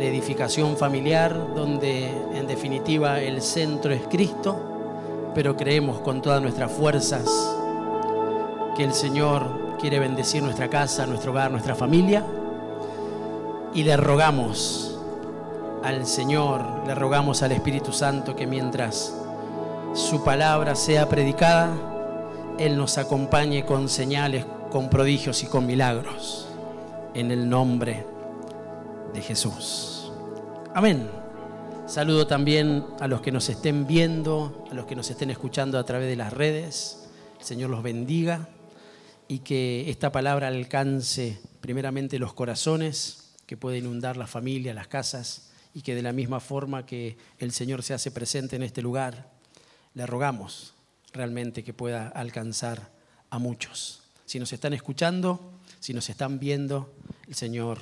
de edificación familiar, donde en definitiva el centro es Cristo, pero creemos con todas nuestras fuerzas que el Señor quiere bendecir nuestra casa, nuestro hogar, nuestra familia, y le rogamos al Señor, le rogamos al Espíritu Santo que mientras su palabra sea predicada, Él nos acompañe con señales, con prodigios y con milagros, en el nombre de Jesús. Amén. Saludo también a los que nos estén viendo, a los que nos estén escuchando a través de las redes. El Señor los bendiga y que esta palabra alcance primeramente los corazones, que puede inundar la familia, las casas, y que de la misma forma que el Señor se hace presente en este lugar, le rogamos realmente que pueda alcanzar a muchos. Si nos están escuchando, si nos están viendo, el Señor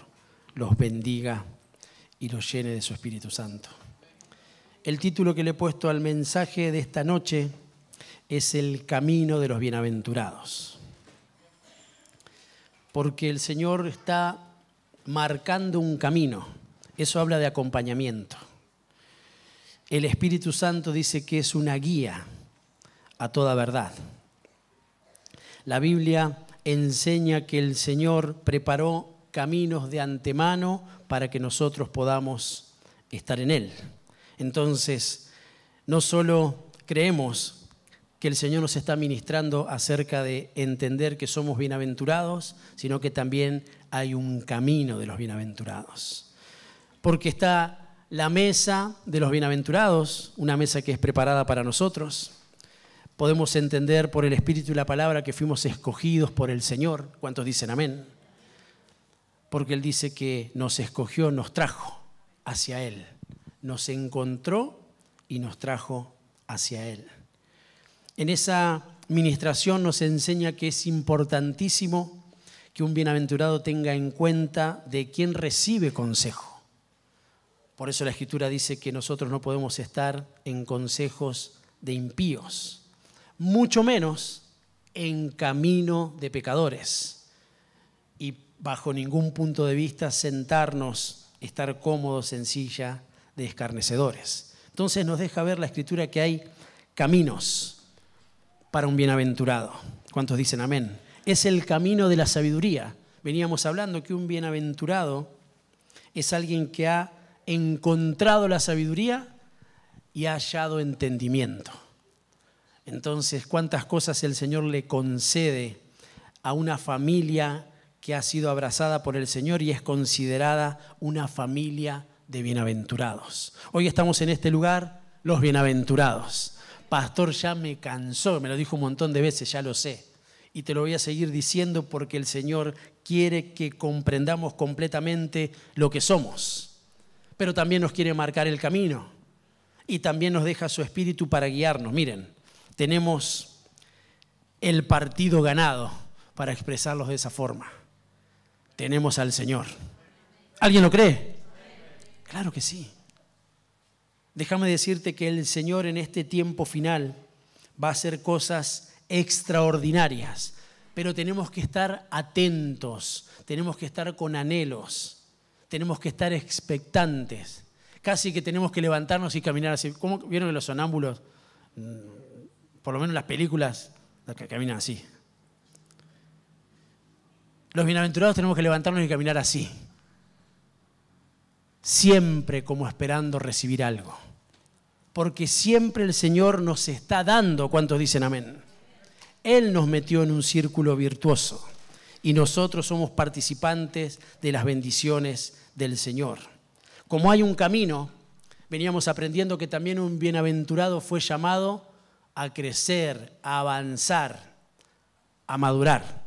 los bendiga y los llene de su Espíritu Santo. El título que le he puesto al mensaje de esta noche es El camino de los bienaventurados. Porque el Señor está marcando un camino. Eso habla de acompañamiento. El Espíritu Santo dice que es una guía a toda verdad. La Biblia enseña que el Señor preparó caminos de antemano para que nosotros podamos estar en Él. Entonces, no solo creemos que el Señor nos está ministrando acerca de entender que somos bienaventurados, sino que también hay un camino de los bienaventurados. Porque está la mesa de los bienaventurados, una mesa que es preparada para nosotros. Podemos entender por el Espíritu y la palabra que fuimos escogidos por el Señor. ¿Cuántos dicen amén? Porque Él dice que nos escogió, nos trajo hacia Él. Nos encontró y nos trajo hacia Él. En esa ministración nos enseña que es importantísimo que un bienaventurado tenga en cuenta de quién recibe consejo. Por eso la Escritura dice que nosotros no podemos estar en consejos de impíos, mucho menos en camino de pecadores. Y bajo ningún punto de vista sentarnos, estar cómodos en silla de escarnecedores. Entonces nos deja ver la Escritura que hay caminos para un bienaventurado. ¿Cuántos dicen amén? Es el camino de la sabiduría. Veníamos hablando que un bienaventurado es alguien que ha encontrado la sabiduría y ha hallado entendimiento. Entonces, ¿cuántas cosas el Señor le concede a una familia que ha sido abrazada por el Señor y es considerada una familia de bienaventurados? Hoy estamos en este lugar, los bienaventurados. Pastor, ya me cansó, me lo dijo un montón de veces, ya lo sé. Y te lo voy a seguir diciendo porque el Señor quiere que comprendamos completamente lo que somos. Pero también nos quiere marcar el camino y también nos deja su Espíritu para guiarnos. Miren, tenemos el partido ganado, para expresarlos de esa forma. Tenemos al Señor. ¿Alguien lo cree? Claro que sí. Déjame decirte que el Señor en este tiempo final va a hacer cosas extraordinarias, pero tenemos que estar atentos, tenemos que estar con anhelos. Tenemos que estar expectantes. Casi que tenemos que levantarnos y caminar así. ¿Cómo vieron que los sonámbulos, por lo menos en las películas, que caminan así? Los bienaventurados tenemos que levantarnos y caminar así. Siempre como esperando recibir algo. Porque siempre el Señor nos está dando. ¿Cuántos dicen amén? Él nos metió en un círculo virtuoso. Y nosotros somos participantes de las bendiciones del Señor. Como hay un camino, veníamos aprendiendo que también un bienaventurado fue llamado a crecer, a avanzar, a madurar.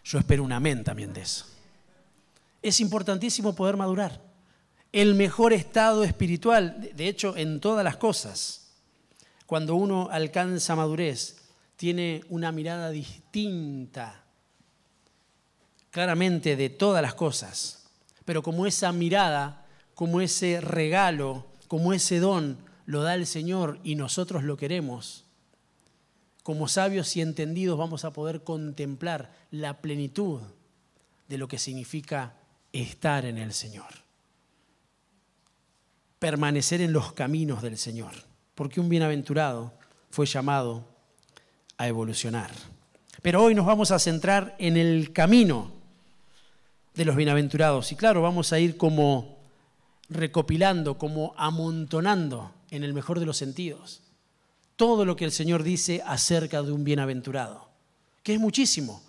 Yo espero un amén también de eso. Es importantísimo poder madurar. El mejor estado espiritual, de hecho, en todas las cosas. Cuando uno alcanza madurez, tiene una mirada distinta claramente de todas las cosas, pero como esa mirada, como ese regalo, como ese don lo da el Señor y nosotros lo queremos, como sabios y entendidos vamos a poder contemplar la plenitud de lo que significa estar en el Señor. permanecer en los caminos del Señor, porque un bienaventurado fue llamado a evolucionar. Pero hoy nos vamos a centrar en el camino de los bienaventurados. Y claro, vamos a ir como recopilando, como amontonando, en el mejor de los sentidos, todo lo que el Señor dice acerca de un bienaventurado, que es muchísimo.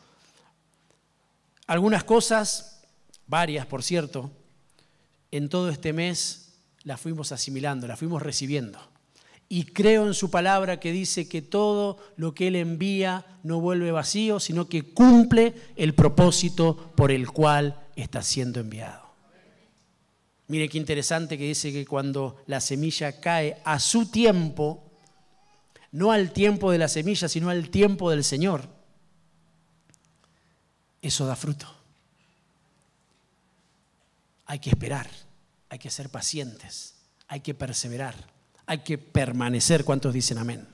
Algunas cosas, varias por cierto, en todo este mes las fuimos asimilando, las fuimos recibiendo. Y creo en su palabra que dice que todo lo que Él envía no vuelve vacío, sino que cumple el propósito por el cual está siendo enviado. Mire qué interesante que dice que cuando la semilla cae a su tiempo, no al tiempo de la semilla, sino al tiempo del Señor, eso da fruto. Hay que esperar, hay que ser pacientes, hay que perseverar, hay que permanecer. ¿Cuántos dicen amén?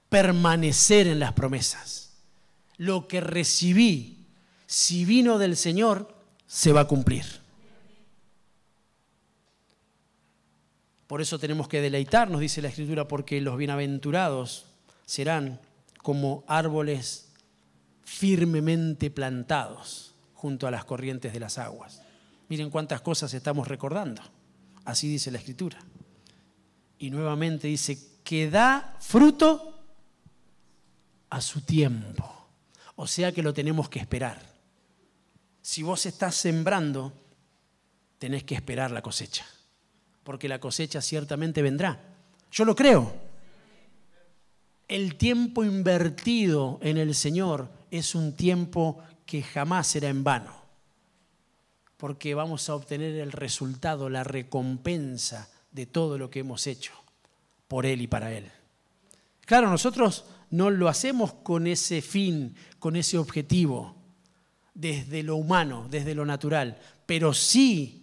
Permanecer en las promesas. Lo que recibí, si vino del Señor, se va a cumplir. Por eso tenemos que deleitarnos, dice la Escritura, porque los bienaventurados serán como árboles firmemente plantados junto a las corrientes de las aguas. Miren cuántas cosas estamos recordando. Así dice la Escritura. Y nuevamente dice que da fruto a su tiempo. O sea que lo tenemos que esperar. Si vos estás sembrando, tenés que esperar la cosecha. Porque la cosecha ciertamente vendrá. Yo lo creo. El tiempo invertido en el Señor es un tiempo que jamás será en vano. Porque vamos a obtener el resultado, la recompensa de todo lo que hemos hecho por Él y para Él. Claro, nosotros no lo hacemos con ese fin, con ese objetivo, desde lo humano, desde lo natural, pero sí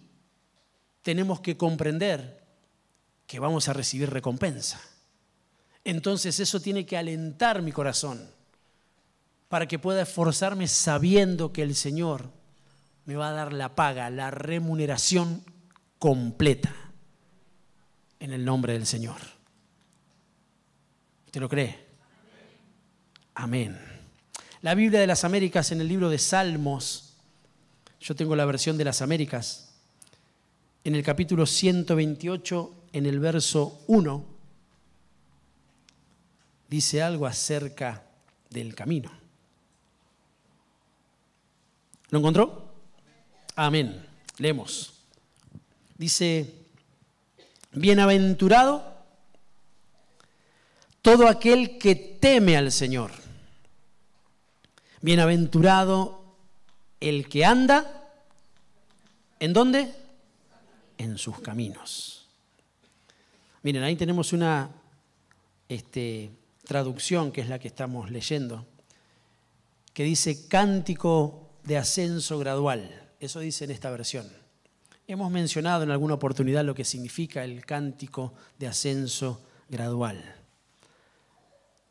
tenemos que comprender que vamos a recibir recompensa. Entonces eso tiene que alentar mi corazón para que pueda esforzarme sabiendo que el Señor me va a dar la paga, la remuneración completa en el nombre del Señor. ¿Usted lo cree? Amén. La Biblia de las Américas en el libro de Salmos, yo tengo la versión de las Américas, en el capítulo 128, en el verso 1, dice algo acerca del camino. ¿Lo encontró? Amén. Leemos. Dice, bienaventurado todo aquel que teme al Señor. Bienaventurado el que anda, ¿en dónde? En sus caminos. Miren, ahí tenemos una traducción que es la que estamos leyendo, que dice cántico de ascenso gradual. Eso dice en esta versión. Hemos mencionado en alguna oportunidad lo que significa el cántico de ascenso gradual.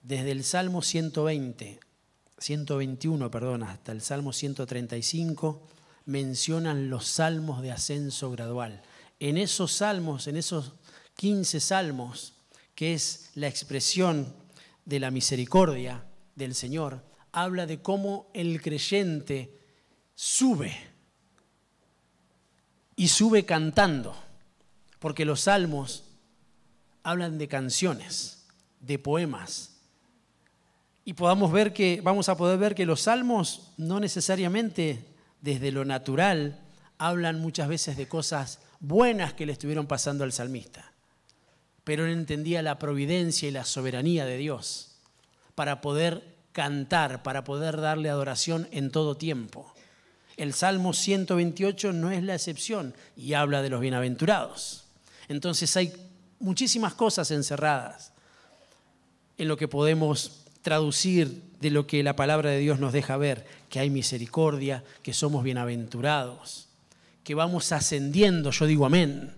Desde el Salmo 121, hasta el Salmo 135, mencionan los salmos de ascenso gradual. En esos salmos, en esos 15 salmos, que es la expresión de la misericordia del Señor, habla de cómo el creyente sube y sube cantando, porque los salmos hablan de canciones, de poemas. Y vamos a poder ver que los salmos no necesariamente desde lo natural hablan muchas veces de cosas buenas que le estuvieron pasando al salmista. Pero él entendía la providencia y la soberanía de Dios para poder cantar, para poder darle adoración en todo tiempo. El Salmo 128 no es la excepción y habla de los bienaventurados. Entonces hay muchísimas cosas encerradas en lo que podemos traducir de lo que la palabra de Dios nos deja ver, que hay misericordia, que somos bienaventurados, que vamos ascendiendo, yo digo amén,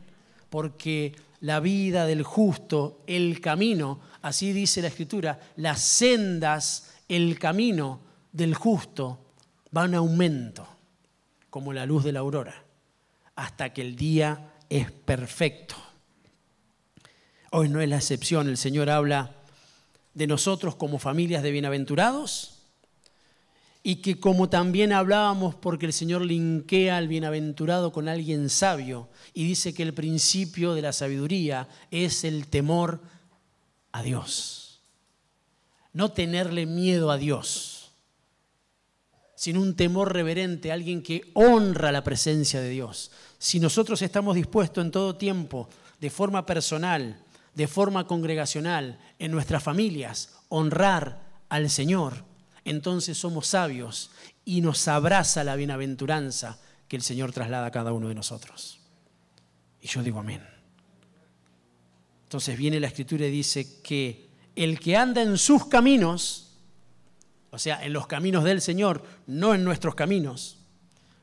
porque la vida del justo, el camino, así dice la Escritura, las sendas, el camino del justo van a aumento, como la luz de la aurora, hasta que el día es perfecto. Hoy no es la excepción. El Señor habla de nosotros como familias de bienaventurados y que como también hablábamos, porque el Señor linkea al bienaventurado con alguien sabio y dice que el principio de la sabiduría es el temor a Dios. No tenerle miedo a Dios, sino un temor reverente, alguien que honra la presencia de Dios. Si nosotros estamos dispuestos en todo tiempo, de forma personal, de forma congregacional, en nuestras familias, honrar al Señor, entonces somos sabios y nos abraza la bienaventuranza que el Señor traslada a cada uno de nosotros. Y yo digo amén. Entonces viene la Escritura y dice que el que anda en sus caminos, o sea, en los caminos del Señor, no en nuestros caminos,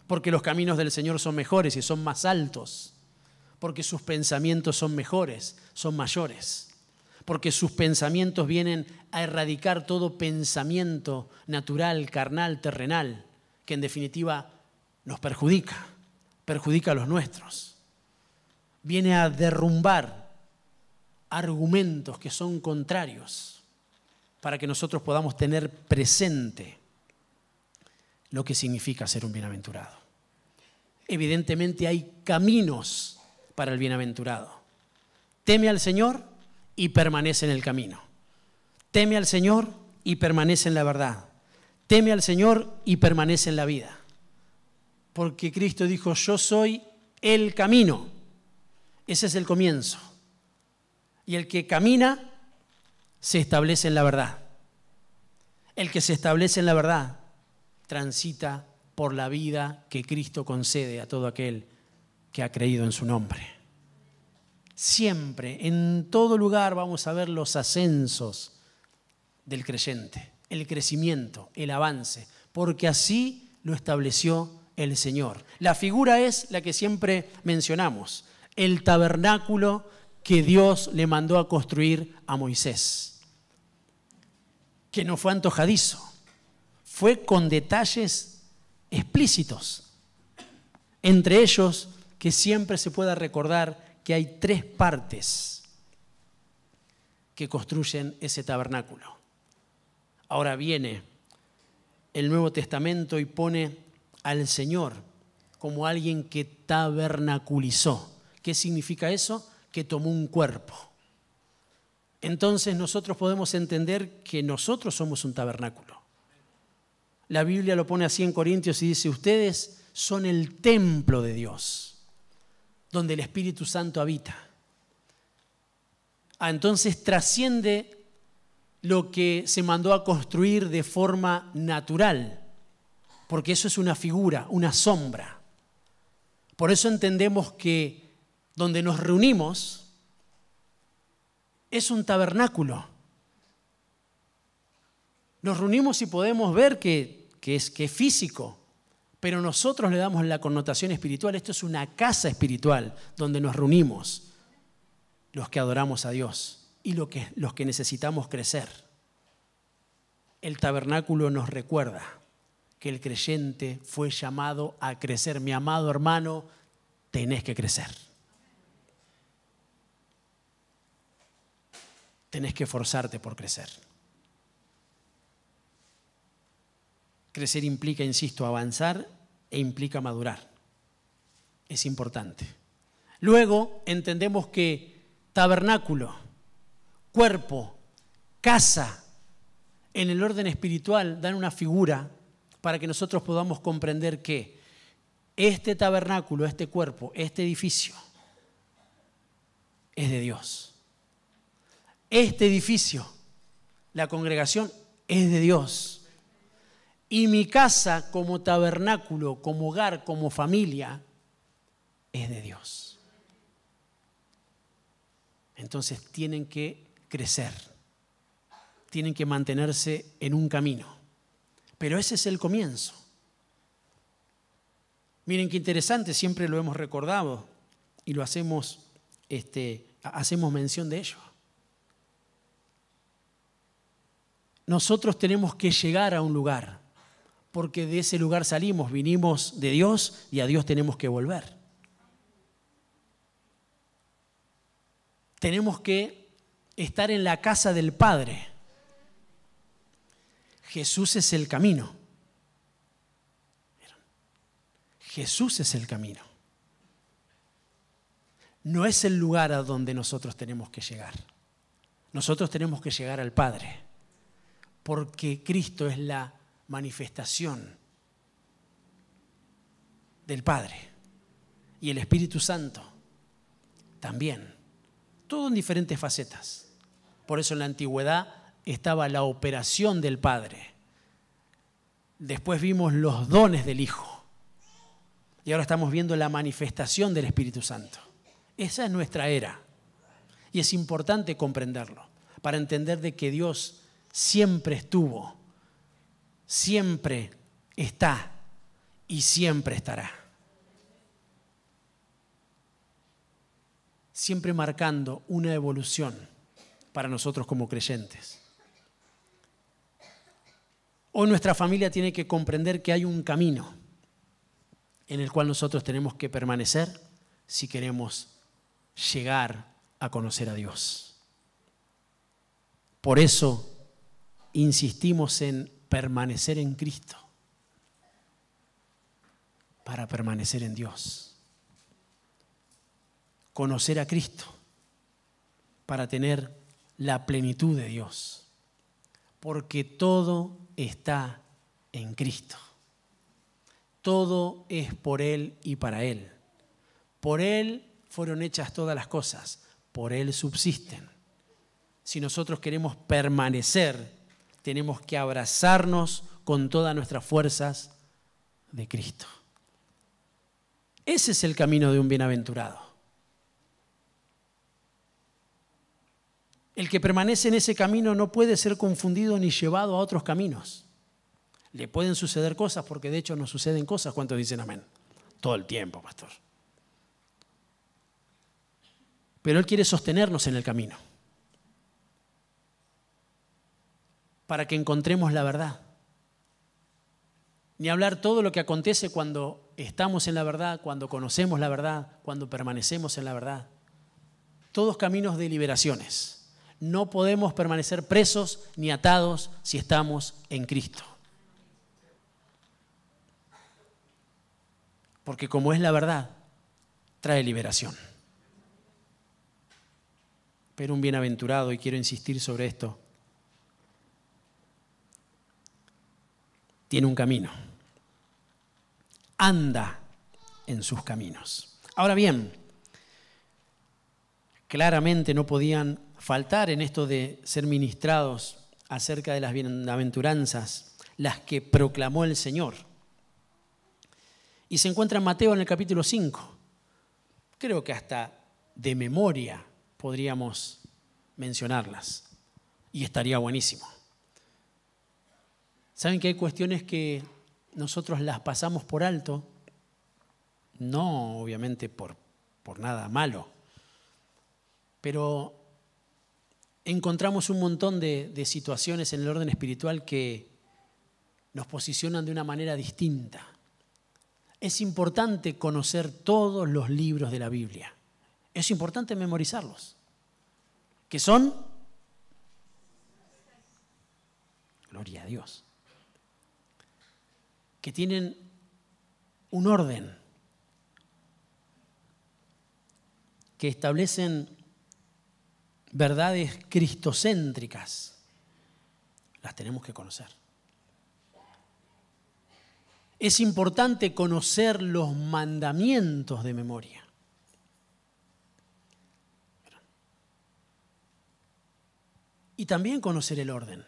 porque los caminos del Señor son mejores y son más altos, porque sus pensamientos son mejores, son mayores, porque sus pensamientos vienen a erradicar todo pensamiento natural, carnal, terrenal, que en definitiva nos perjudica a los nuestros. Viene a derrumbar argumentos que son contrarios para que nosotros podamos tener presente lo que significa ser un bienaventurado. Evidentemente hay caminos para el bienaventurado. Teme al Señor y permanece en el camino. Teme al Señor y permanece en la verdad. Teme al Señor y permanece en la vida. Porque Cristo dijo, yo soy el camino. Ese es el comienzo. Y el que camina se establece en la verdad. El que se establece en la verdad transita por la vida que Cristo concede a todo aquel que ha creído en su nombre. Siempre, en todo lugar vamos a ver los ascensos del creyente, el crecimiento, el avance, porque así lo estableció el Señor. La figura es la que siempre mencionamos, el tabernáculo que Dios le mandó a construir a Moisés, que no fue antojadizo, fue con detalles explícitos, entre ellos que siempre se pueda recordar que hay 3 partes que construyen ese tabernáculo. Ahora viene el Nuevo Testamento y pone al Señor como alguien que tabernaculizó. ¿Qué significa eso? Que tomó un cuerpo. Entonces nosotros podemos entender que nosotros somos un tabernáculo. La Biblia lo pone así en Corintios y dice, ustedes son el templo de Dios, donde el Espíritu Santo habita. Entonces trasciende lo que se mandó a construir de forma natural, porque eso es una figura, una sombra. Por eso entendemos que donde nos reunimos es un tabernáculo. Nos reunimos y podemos ver que es físico, pero nosotros le damos la connotación espiritual. Esto es una casa espiritual donde nos reunimos los que adoramos a Dios y los que necesitamos crecer. El tabernáculo nos recuerda que el creyente fue llamado a crecer. Mi amado hermano, tenés que crecer. Tenés que esforzarte por crecer. Crecer implica, insisto, avanzar e implica madurar. Es importante. Luego entendemos que tabernáculo, cuerpo, casa, en el orden espiritual dan una figura para que nosotros podamos comprender que este tabernáculo, este cuerpo, este edificio es de Dios. Este edificio, la congregación, es de Dios. Y mi casa como tabernáculo, como hogar, como familia, es de Dios. Entonces tienen que crecer, tienen que mantenerse en un camino. Pero ese es el comienzo. Miren qué interesante, siempre lo hemos recordado y lo hacemos mención de ello. Nosotros tenemos que llegar a un lugar, porque de ese lugar salimos, vinimos de Dios y a Dios tenemos que volver. Tenemos que estar en la casa del Padre. Jesús es el camino. Jesús es el camino. No es el lugar a donde nosotros tenemos que llegar. Nosotros tenemos que llegar al Padre, porque Cristo es la manifestación del Padre y el Espíritu Santo también. Todo en diferentes facetas. Por eso en la antigüedad estaba la operación del Padre. Después vimos los dones del Hijo. Y ahora estamos viendo la manifestación del Espíritu Santo. Esa es nuestra era. Y es importante comprenderlo para entender de que Dios siempre estuvo, siempre está y siempre estará. Siempre marcando una evolución para nosotros como creyentes. Hoy nuestra familia tiene que comprender que hay un camino en el cual nosotros tenemos que permanecer si queremos llegar a conocer a Dios. Por eso insistimos en permanecer en Cristo, para permanecer en Dios. Conocer a Cristo para tener la plenitud de Dios, porque todo está en Cristo. Todo es por Él y para Él. Por Él fueron hechas todas las cosas, por Él subsisten. Si nosotros queremos permanecer, tenemos que abrazarnos con todas nuestras fuerzas de Cristo. Ese es el camino de un bienaventurado. El que permanece en ese camino no puede ser confundido ni llevado a otros caminos. Le pueden suceder cosas, porque de hecho nos suceden cosas. ¿Cuántos dicen amén? Todo el tiempo, pastor. Pero Él quiere sostenernos en el camino para que encontremos la verdad. Ni hablar todo lo que acontece cuando estamos en la verdad, cuando conocemos la verdad, cuando permanecemos en la verdad. Todos caminos de liberaciones. No podemos permanecer presos ni atados si estamos en Cristo. Porque como es la verdad, trae liberación. Pero un bienaventurado, y quiero insistir sobre esto, tiene un camino. Anda en sus caminos. Ahora bien, claramente no podían faltar en esto de ser ministrados acerca de las bienaventuranzas, las que proclamó el Señor. Y se encuentra en Mateo en el capítulo 5. Creo que hasta de memoria podríamos mencionarlas. Y estaría buenísimo. ¿Saben que hay cuestiones que nosotros las pasamos por alto? No, obviamente, por nada malo. Pero encontramos un montón de situaciones en el orden espiritual que nos posicionan de una manera distinta. Es importante conocer todos los libros de la Biblia. Es importante memorizarlos. ¿Qué son? Gloria a Dios. Que tienen un orden. Que establecen verdades cristocéntricas. Las tenemos que conocer. Es importante conocer los mandamientos de memoria. Y también conocer el orden.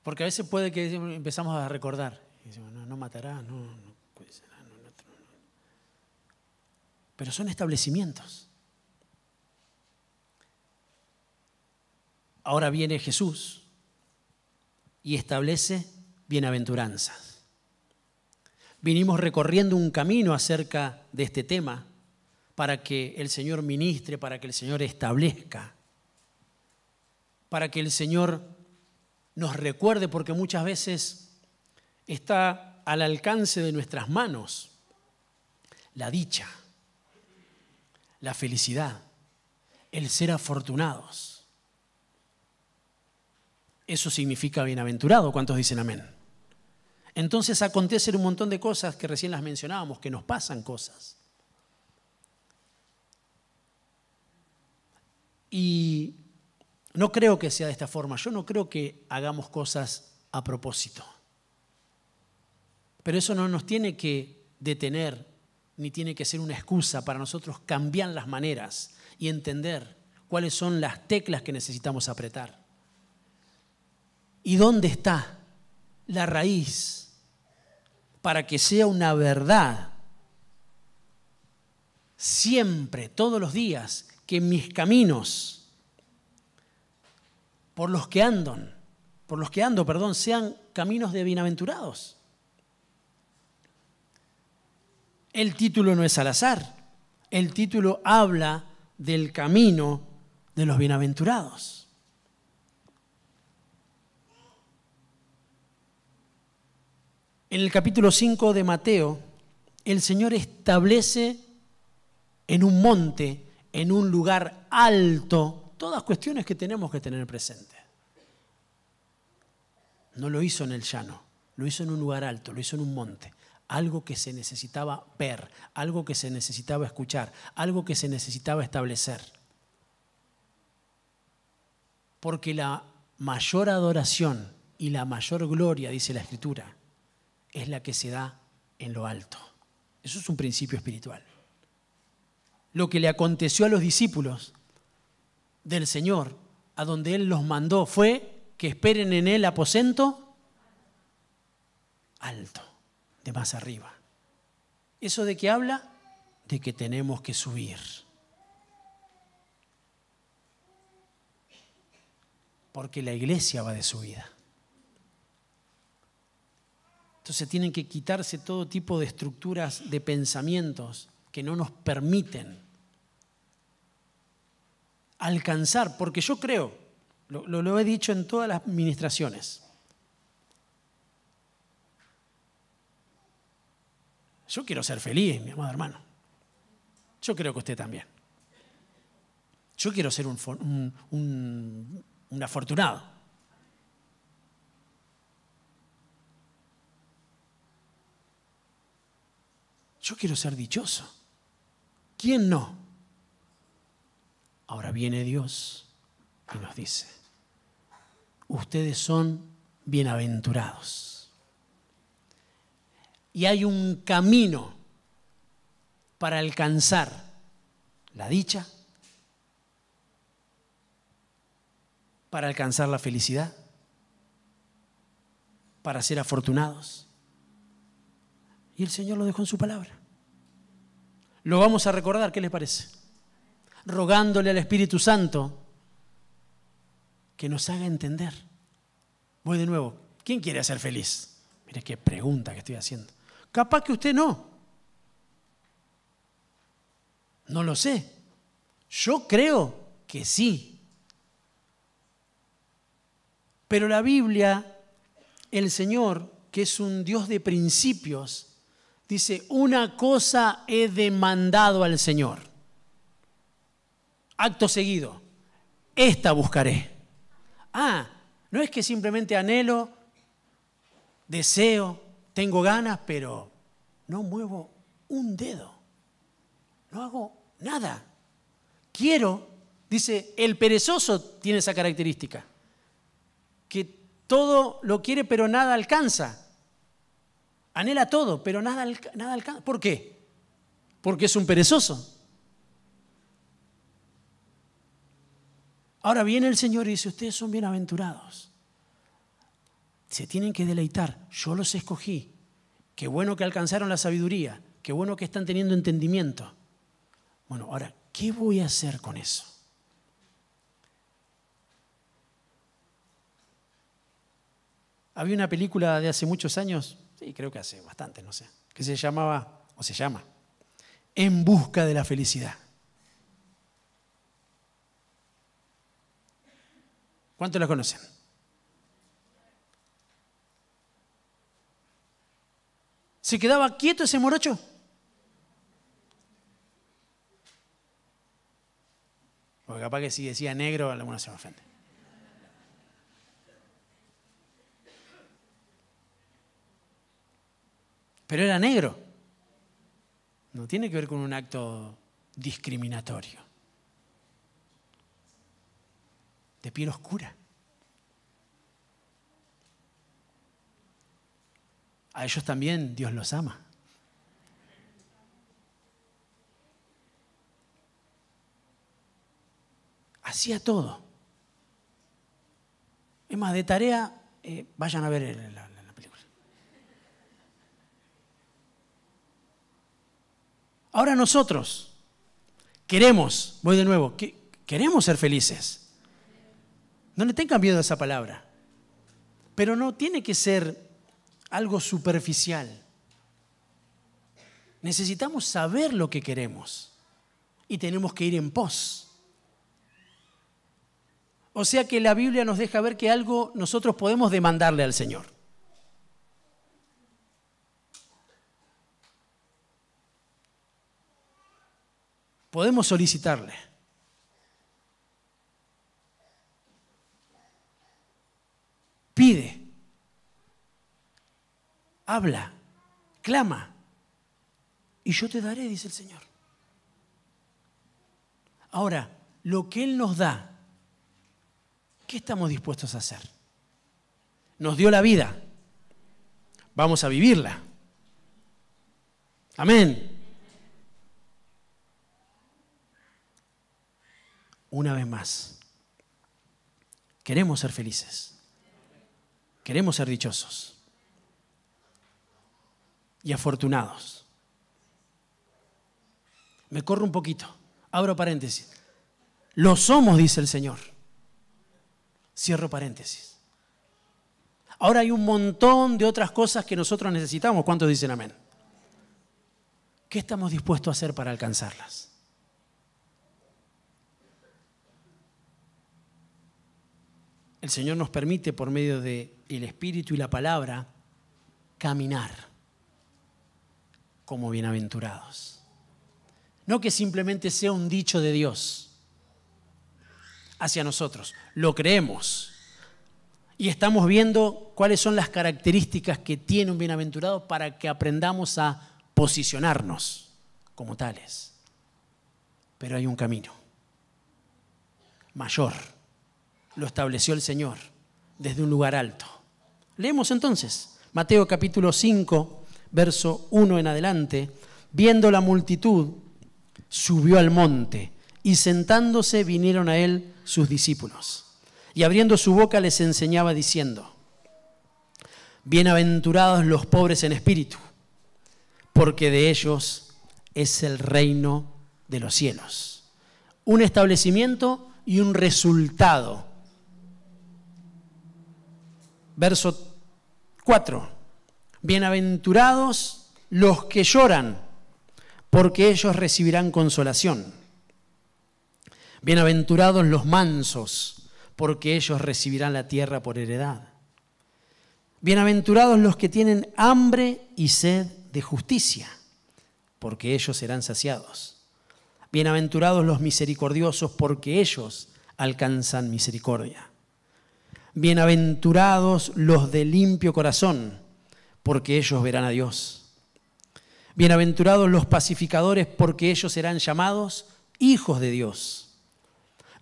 Porque a veces puede que empezamos a recordar. Y decimos, no matarás, no puede ser. No. Pero son establecimientos. Ahora viene Jesús y establece bienaventuranzas. Vinimos recorriendo un camino acerca de este tema para que el Señor ministre, para que el Señor establezca, para que el Señor nos recuerde, porque muchas veces está al alcance de nuestras manos la dicha, la felicidad, el ser afortunados. Eso significa bienaventurado. ¿Cuántos dicen amén? Entonces acontecen un montón de cosas que recién las mencionábamos, que nos pasan cosas. Y no creo que sea de esta forma. Yo no creo que hagamos cosas a propósito. Pero eso no nos tiene que detener, ni tiene que ser una excusa para nosotros cambiar las maneras y entender cuáles son las teclas que necesitamos apretar. ¿Y dónde está la raíz para que sea una verdad siempre, todos los días, que mis caminos por los que ando, sean caminos de bienaventurados? El título no es al azar. El título habla del camino de los bienaventurados. En el capítulo 5 de Mateo, el Señor establece en un monte, en un lugar alto, todas cuestiones que tenemos que tener presente. No lo hizo en el llano, lo hizo en un lugar alto, lo hizo en un monte. Algo que se necesitaba ver, algo que se necesitaba escuchar, algo que se necesitaba establecer. Porque la mayor adoración y la mayor gloria, dice la Escritura, es la que se da en lo alto. Eso es un principio espiritual. Lo que le aconteció a los discípulos del Señor, a donde Él los mandó, fue que esperen en Él aposento alto, de más arriba. ¿Eso de qué habla? De que tenemos que subir. Porque la iglesia va de subida. Entonces tienen que quitarse todo tipo de estructuras de pensamientos que no nos permiten alcanzar, porque yo creo, lo he dicho en todas las ministraciones, yo quiero ser feliz, mi amado hermano. Yo creo que usted también. Yo quiero ser un afortunado. Yo quiero ser dichoso. ¿Quién no? Ahora viene Dios y nos dice, ustedes son bienaventurados. Y hay un camino para alcanzar la dicha, para alcanzar la felicidad, para ser afortunados. Y el Señor lo dejó en su palabra. Lo vamos a recordar, ¿qué les parece? Rogándole al Espíritu Santo que nos haga entender. Voy de nuevo. ¿Quién quiere ser feliz? Mire qué pregunta que estoy haciendo. Capaz que usted no. No lo sé. Yo creo que sí. Pero la Biblia, el Señor, que es un Dios de principios, dice, una cosa he demandado al Señor. Acto seguido, esta buscaré. No es que simplemente anhelo, deseo, tengo ganas, pero no muevo un dedo. No hago nada. Quiero, dice, el perezoso tiene esa característica, que todo lo quiere pero nada alcanza. Anhela todo, pero nada alcanza. ¿Por qué? Porque es un perezoso. Ahora viene el Señor y dice, ustedes son bienaventurados. Se tienen que deleitar. Yo los escogí. Qué bueno que alcanzaron la sabiduría. Qué bueno que están teniendo entendimiento. Bueno, ahora, ¿qué voy a hacer con eso? Había una película de hace muchos años, sí, creo que hace bastante, no sé, que se llama En busca de la felicidad. ¿Cuántos la conocen? ¿Se quedaba quieto ese morocho? porque capaz que si decía negro, alguno se me ofende. Pero era negro. No tiene que ver con un acto discriminatorio. De piel oscura. A ellos también Dios los ama. Hacía todo. Es más, de tarea, vayan a ver la película. Ahora nosotros queremos, voy de nuevo, queremos ser felices. No le tengan miedo a esa palabra. Pero no tiene que ser algo superficial. Necesitamos saber lo que queremos y tenemos que ir en pos. O sea que la Biblia nos deja ver que algo nosotros podemos demandarle al Señor. Podemos solicitarle. Pide. Habla. Clama. Y yo te daré, dice el Señor. Ahora, lo que Él nos da, ¿qué estamos dispuestos a hacer? Nos dio la vida. Vamos a vivirla. Amén. Una vez más, queremos ser felices. Queremos ser dichosos y afortunados. Me corro un poquito. Abro paréntesis. Lo somos, dice el Señor. Cierro paréntesis. Ahora hay un montón de otras cosas que nosotros necesitamos. ¿Cuántos dicen amén? ¿Qué estamos dispuestos a hacer para alcanzarlas? El Señor nos permite, por medio del Espíritu y la palabra, caminar como bienaventurados. No que simplemente sea un dicho de Dios hacia nosotros. Lo creemos y estamos viendo cuáles son las características que tiene un bienaventurado para que aprendamos a posicionarnos como tales. Pero hay un camino mayor. Lo estableció el Señor desde un lugar alto. Leemos entonces Mateo capítulo 5, verso 1 en adelante. Viendo la multitud, subió al monte y sentándose vinieron a él sus discípulos. Y abriendo su boca les enseñaba diciendo: bienaventurados los pobres en espíritu, porque de ellos es el reino de los cielos. Un establecimiento y un resultado. Verso 4. Bienaventurados los que lloran, porque ellos recibirán consolación. Bienaventurados los mansos, porque ellos recibirán la tierra por heredad. Bienaventurados los que tienen hambre y sed de justicia, porque ellos serán saciados. Bienaventurados los misericordiosos, porque ellos alcanzan misericordia. Bienaventurados los de limpio corazón, porque ellos verán a Dios. Bienaventurados los pacificadores, porque ellos serán llamados hijos de Dios.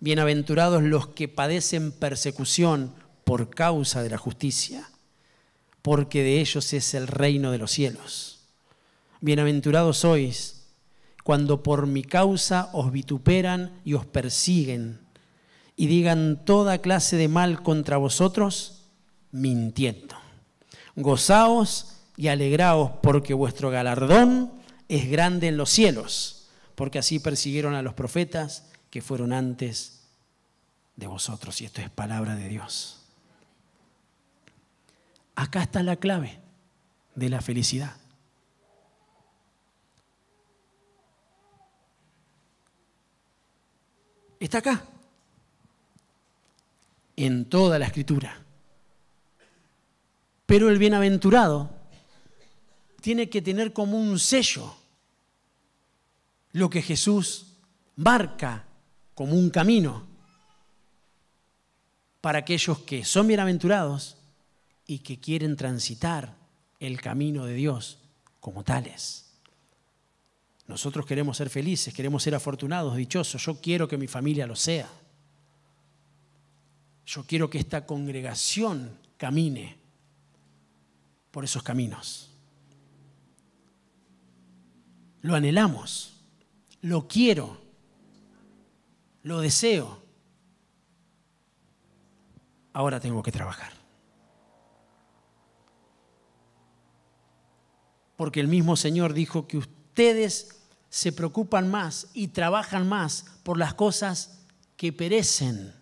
Bienaventurados los que padecen persecución por causa de la justicia, porque de ellos es el reino de los cielos. Bienaventurados sois cuando por mi causa os vituperan y os persiguen y digan toda clase de mal contra vosotros, mintiendo. Gozaos y alegraos, porque vuestro galardón es grande en los cielos, porque así persiguieron a los profetas que fueron antes de vosotros. Y esto es palabra de Dios. Acá está la clave de la felicidad. Está acá, en toda la Escritura. Pero el bienaventurado tiene que tener como un sello lo que Jesús marca como un camino para aquellos que son bienaventurados y que quieren transitar el camino de Dios como tales. Nosotros queremos ser felices, queremos ser afortunados, dichosos. Yo quiero que mi familia lo sea. Yo quiero que esta congregación camine por esos caminos. Lo anhelamos, lo quiero, lo deseo. Ahora tengo que trabajar. Porque el mismo Señor dijo que ustedes se preocupan más y trabajan más por las cosas que perecen.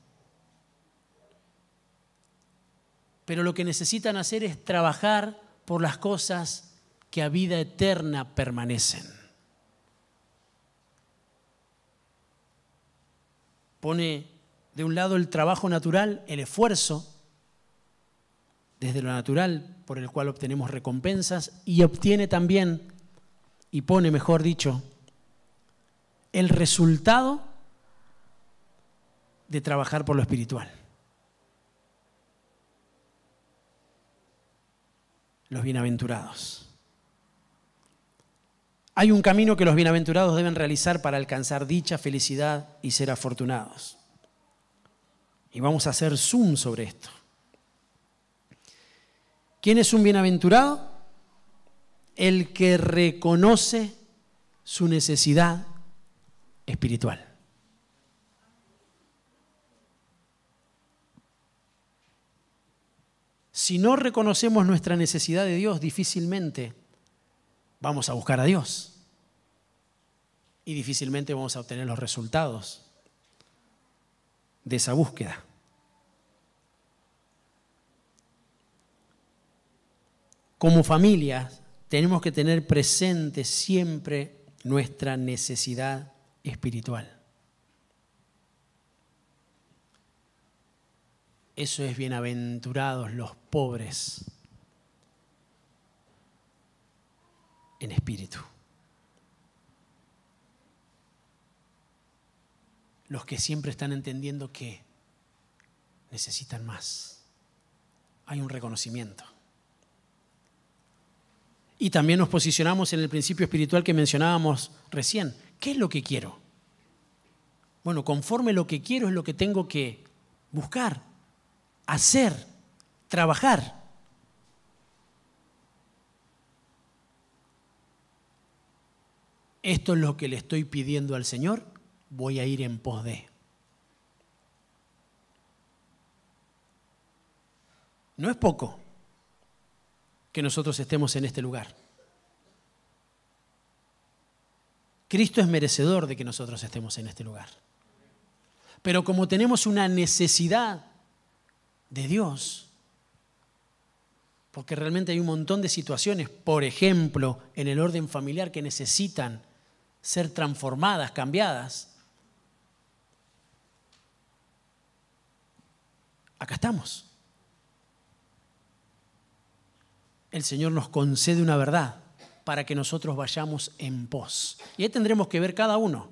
Pero lo que necesitan hacer es trabajar por las cosas que a vida eterna permanecen. Pone de un lado el trabajo natural, el esfuerzo, desde lo natural por el cual obtenemos recompensas, y obtiene también, y pone, mejor dicho, el resultado de trabajar por lo espiritual. Los bienaventurados. Hay un camino que los bienaventurados deben realizar para alcanzar dicha, felicidad y ser afortunados. Y vamos a hacer zoom sobre esto. ¿Quién es un bienaventurado? El que reconoce su necesidad espiritual. Si no reconocemos nuestra necesidad de Dios, difícilmente vamos a buscar a Dios. Y difícilmente vamos a obtener los resultados de esa búsqueda. Como familia, tenemos que tener presente siempre nuestra necesidad espiritual. Eso es bienaventurados los pobres en espíritu. Los que siempre están entendiendo que necesitan más. Hay un reconocimiento. Y también nos posicionamos en el principio espiritual que mencionábamos recién. ¿Qué es lo que quiero? Bueno, conforme lo que quiero es lo que tengo que buscar, hacer, trabajar. Esto es lo que le estoy pidiendo al Señor, voy a ir en pos de. No es poco que nosotros estemos en este lugar. Cristo es merecedor de que nosotros estemos en este lugar. Pero como tenemos una necesidad de Dios, porque realmente hay un montón de situaciones, por ejemplo, en el orden familiar que necesitan ser transformadas, cambiadas, acá estamos. El Señor nos concede una verdad para que nosotros vayamos en pos. Y ahí tendremos que ver cada uno,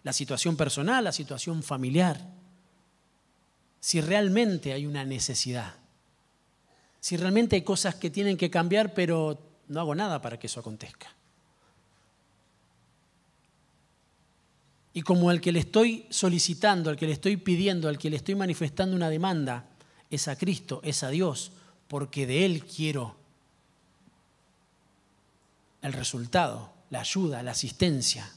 la situación personal, la situación familiar, si realmente hay una necesidad, si realmente hay cosas que tienen que cambiar, pero no hago nada para que eso acontezca. Y como al que le estoy solicitando, al que le estoy pidiendo, al que le estoy manifestando una demanda, es a Cristo, es a Dios, porque de Él quiero el resultado, la ayuda, la asistencia.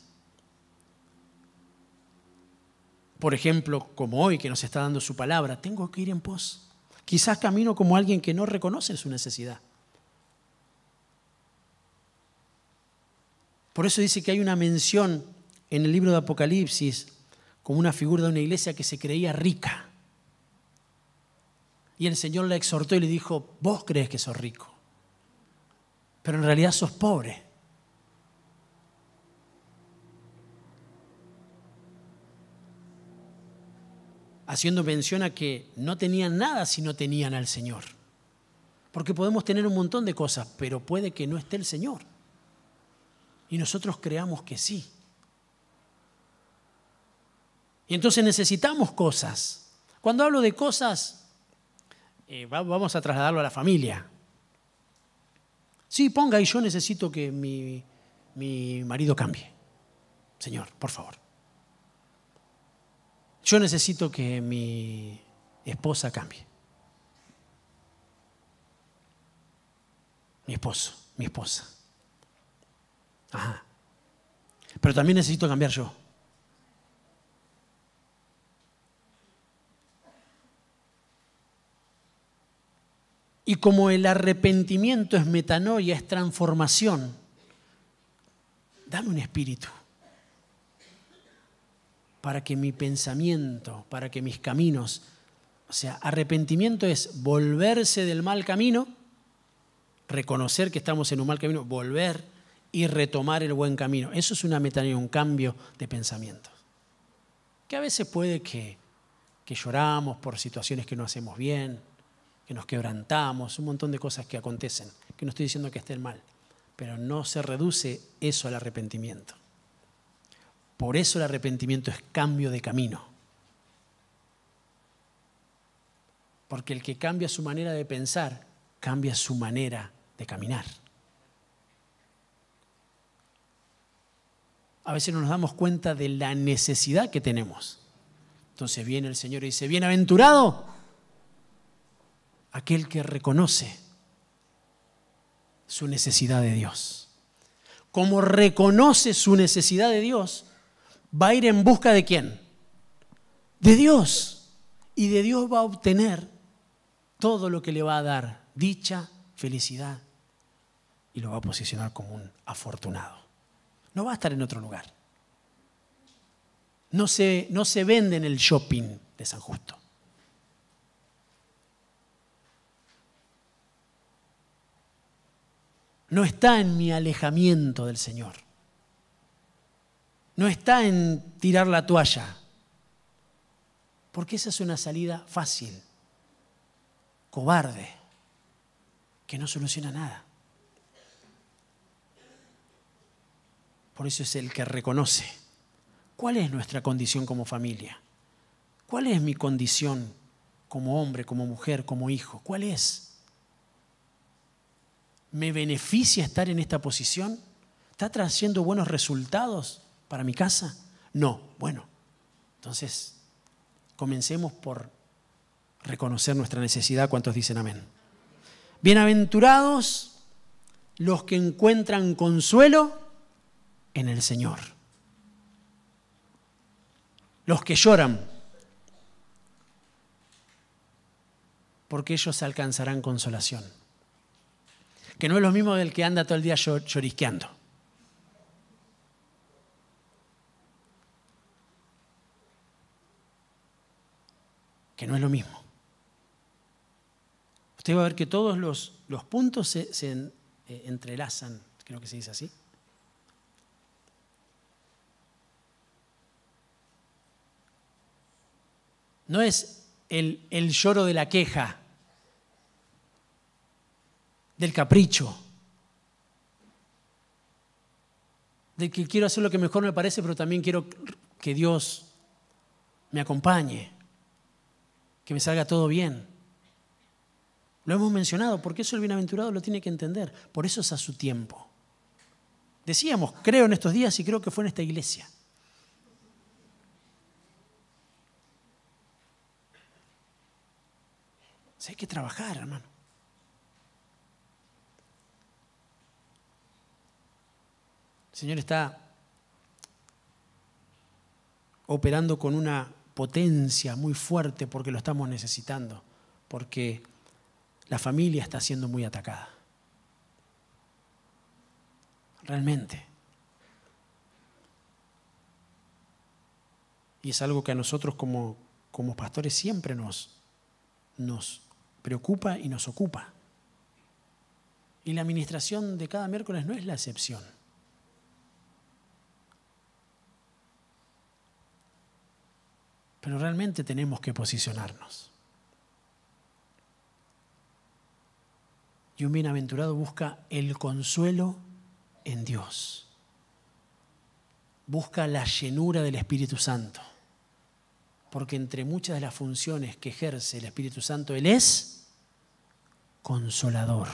Por ejemplo, como hoy que nos está dando su palabra, tengo que ir en pos. Quizás camino como alguien que no reconoce su necesidad. Por eso dice que hay una mención en el libro de Apocalipsis como una figura de una iglesia que se creía rica. Y el Señor la exhortó y le dijo, vos crees que sos rico, pero en realidad sos pobre. Haciendo mención a que no tenían nada si no tenían al Señor. Porque podemos tener un montón de cosas, pero puede que no esté el Señor. Y nosotros creamos que sí. Y entonces necesitamos cosas. Cuando hablo de cosas, vamos a trasladarlo a la familia. Sí, ponga, y yo necesito que mi marido cambie. Señor, por favor. Yo necesito que mi esposa cambie. Mi esposo, mi esposa. Ajá. Pero también necesito cambiar yo. Y como el arrepentimiento es metanoia, es transformación, dame un espíritu para que mi pensamiento, para que mis caminos, o sea, arrepentimiento es volverse del mal camino, reconocer que estamos en un mal camino, volver y retomar el buen camino. Eso es una metanoia, un cambio de pensamiento. Que a veces puede que lloramos por situaciones que no hacemos bien, que nos quebrantamos, un montón de cosas que acontecen, que no estoy diciendo que estén mal, pero no se reduce eso al arrepentimiento. Por eso el arrepentimiento es cambio de camino. Porque el que cambia su manera de pensar, cambia su manera de caminar. A veces no nos damos cuenta de la necesidad que tenemos. Entonces viene el Señor y dice, bienaventurado aquel que reconoce su necesidad de Dios. Como reconoce su necesidad de Dios, va a ir en busca ¿de quién? De Dios. Y de Dios va a obtener todo lo que le va a dar dicha, felicidad, y lo va a posicionar como un afortunado. No va a estar en otro lugar. No se vende en el shopping de San Justo. No está en mi alejamiento del Señor. No está en tirar la toalla. Porque esa es una salida fácil, cobarde, que no soluciona nada. Por eso es el que reconoce. ¿Cuál es nuestra condición como familia? ¿Cuál es mi condición como hombre, como mujer, como hijo? ¿Cuál es? ¿Me beneficia estar en esta posición? ¿Está trayendo buenos resultados para mi casa? No. Bueno, entonces comencemos por reconocer nuestra necesidad. ¿Cuántos dicen amén? Bienaventurados los que encuentran consuelo en el Señor. Los que lloran, porque ellos alcanzarán consolación. Que no es lo mismo del que anda todo el día llorisqueando. Que no es lo mismo. Usted va a ver que todos los puntos se entrelazan, creo que se dice así. No es el lloro de la queja, del capricho, de que quiero hacer lo que mejor me parece, pero también quiero que Dios me acompañe, que me salga todo bien. Lo hemos mencionado, porque eso el bienaventurado lo tiene que entender. Por eso es a su tiempo. Decíamos, creo en estos días y creo que fue en esta iglesia. O sea, hay que trabajar, hermano. El Señor está operando con una potencia muy fuerte porque lo estamos necesitando, porque la familia está siendo muy atacada. Realmente. Y es algo que a nosotros como pastores siempre nos preocupa y nos ocupa. Y la administración de cada miércoles no es la excepción. Pero realmente tenemos que posicionarnos. Y un bienaventurado busca el consuelo en Dios. Busca la llenura del Espíritu Santo. Porque entre muchas de las funciones que ejerce el Espíritu Santo, Él es consolador.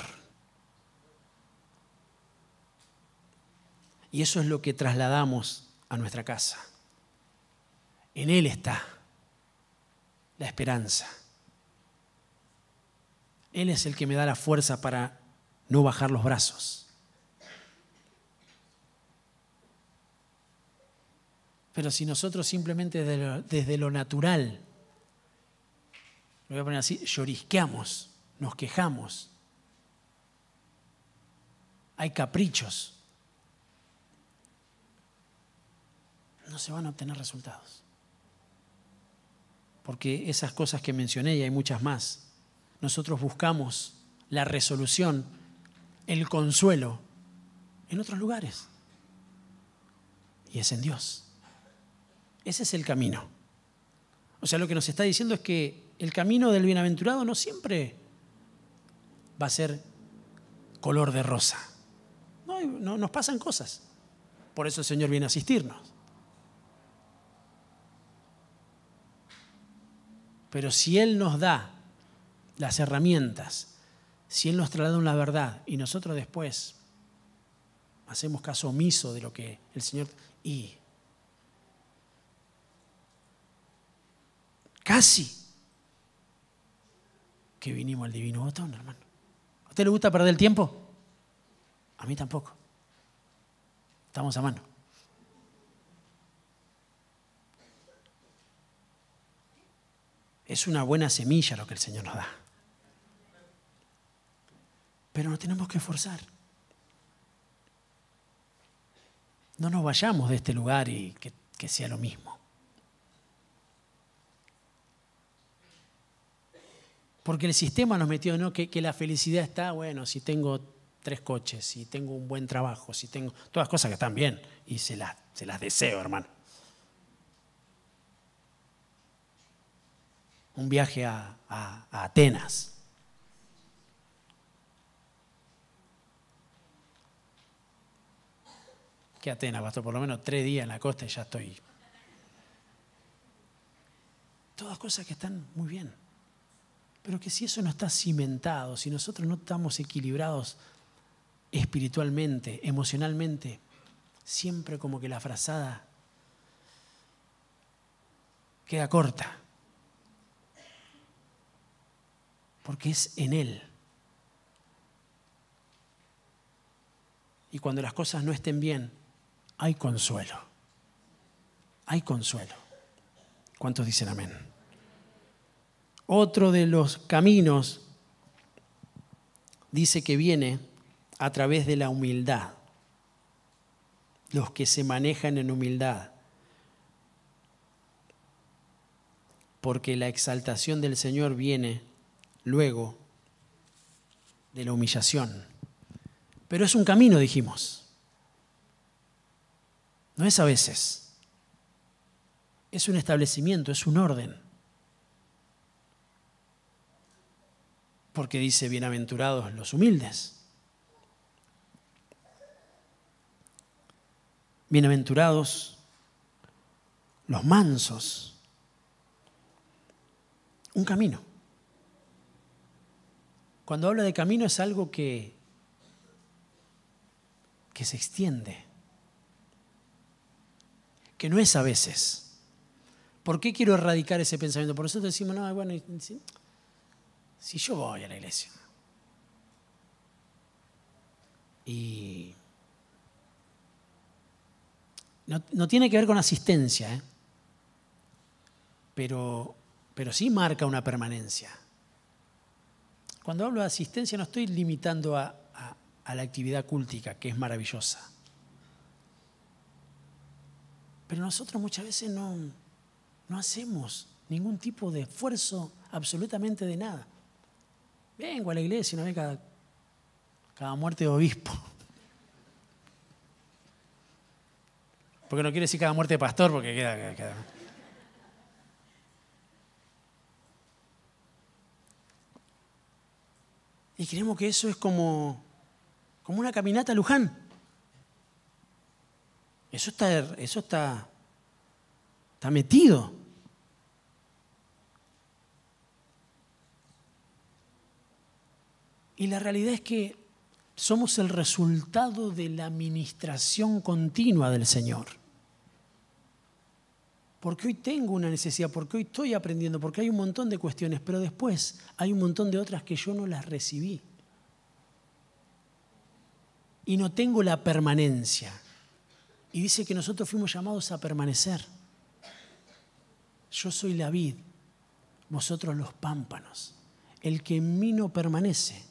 Y eso es lo que trasladamos a nuestra casa. En Él está la esperanza. Él es el que me da la fuerza para no bajar los brazos. Pero si nosotros simplemente desde lo natural, lo voy a poner así, llorisqueamos, nos quejamos, hay caprichos, no se van a obtener resultados. Porque esas cosas que mencioné, y hay muchas más, nosotros buscamos la resolución, el consuelo en otros lugares. Y es en Dios. Ese es el camino. O sea, lo que nos está diciendo es que el camino del bienaventurado no siempre va a ser color de rosa. No, nos pasan cosas. Por eso el Señor viene a asistirnos. Pero si Él nos da las herramientas, si Él nos traslada una verdad y nosotros después hacemos caso omiso de lo que el Señor... Y casi que vinimos al divino botón, hermano. ¿A usted le gusta perder el tiempo? A mí tampoco. Estamos a mano. Es una buena semilla lo que el Señor nos da. Pero nos tenemos que esforzar. No nos vayamos de este lugar y que sea lo mismo. Porque el sistema nos metió, ¿no? Que la felicidad está, bueno, si tengo 3 coches, si tengo un buen trabajo, si tengo todas cosas que están bien y se las deseo, hermano. Un viaje a Atenas. ¿Qué Atenas, pastor? Por lo menos 3 días en la costa y ya estoy. Todas cosas que están muy bien. Pero que si eso no está cimentado, si nosotros no estamos equilibrados espiritualmente, emocionalmente, siempre como que la frazada queda corta. Porque es en Él. Y cuando las cosas no estén bien, hay consuelo. Hay consuelo. ¿Cuántos dicen amén? Otro de los caminos dice que viene a través de la humildad. Los que se manejan en humildad. Porque la exaltación del Señor viene luego de la humillación. Pero es un camino, dijimos. No es a veces. Es un establecimiento, es un orden. Porque dice, bienaventurados los humildes. Bienaventurados los mansos. Un camino. Cuando habla de camino es algo que se extiende, que no es a veces. ¿Por qué quiero erradicar ese pensamiento? Por eso decimos, no, bueno, si yo voy a la iglesia y no tiene que ver con asistencia, pero sí marca una permanencia. Cuando hablo de asistencia no estoy limitando a la actividad cúltica, que es maravillosa. Pero nosotros muchas veces no hacemos ningún tipo de esfuerzo absolutamente de nada. Vengo a la iglesia una vez cada muerte de obispo. Porque no quiere decir cada muerte de pastor, porque queda. Y creemos que eso es como una caminata a Luján. Eso está metido. Y la realidad es que somos el resultado de la ministración continua del Señor. Porque hoy tengo una necesidad, porque hoy estoy aprendiendo, porque hay un montón de cuestiones, pero después hay un montón de otras que yo no las recibí. Y no tengo la permanencia. Y dice que nosotros fuimos llamados a permanecer. Yo soy la vid, vosotros los pámpanos. El que en mí no permanece,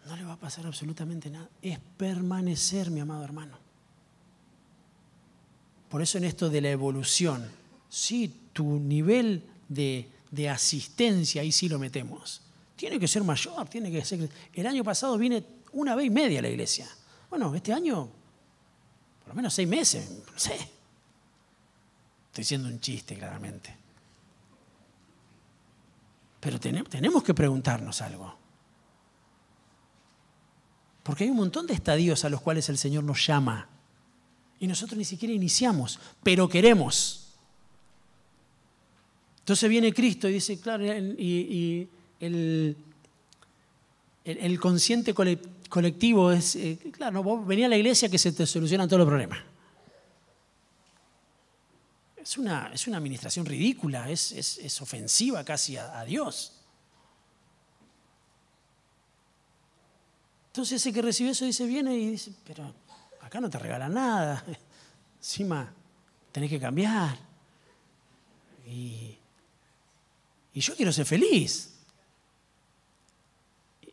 no le va a pasar absolutamente nada. Es permanecer, mi amado hermano. Por eso en esto de la evolución, sí, tu nivel de asistencia, ahí sí lo metemos. Tiene que ser mayor, tiene que ser... El año pasado vine 1 vez y media a la iglesia. Bueno, este año, por lo menos 6 meses, no sé. Estoy haciendo un chiste, claramente. Pero tenemos que preguntarnos algo. Porque hay un montón de estadios a los cuales el Señor nos llama. Y nosotros ni siquiera iniciamos, pero queremos. Entonces viene Cristo y dice, claro, y el consciente colectivo es, claro, vos venís a la iglesia que se te solucionan todos los problemas. Es una administración ridícula, es ofensiva casi a Dios. Entonces ese que recibe eso viene y dice, pero acá no te regalan nada, encima tenés que cambiar. Y yo quiero ser feliz.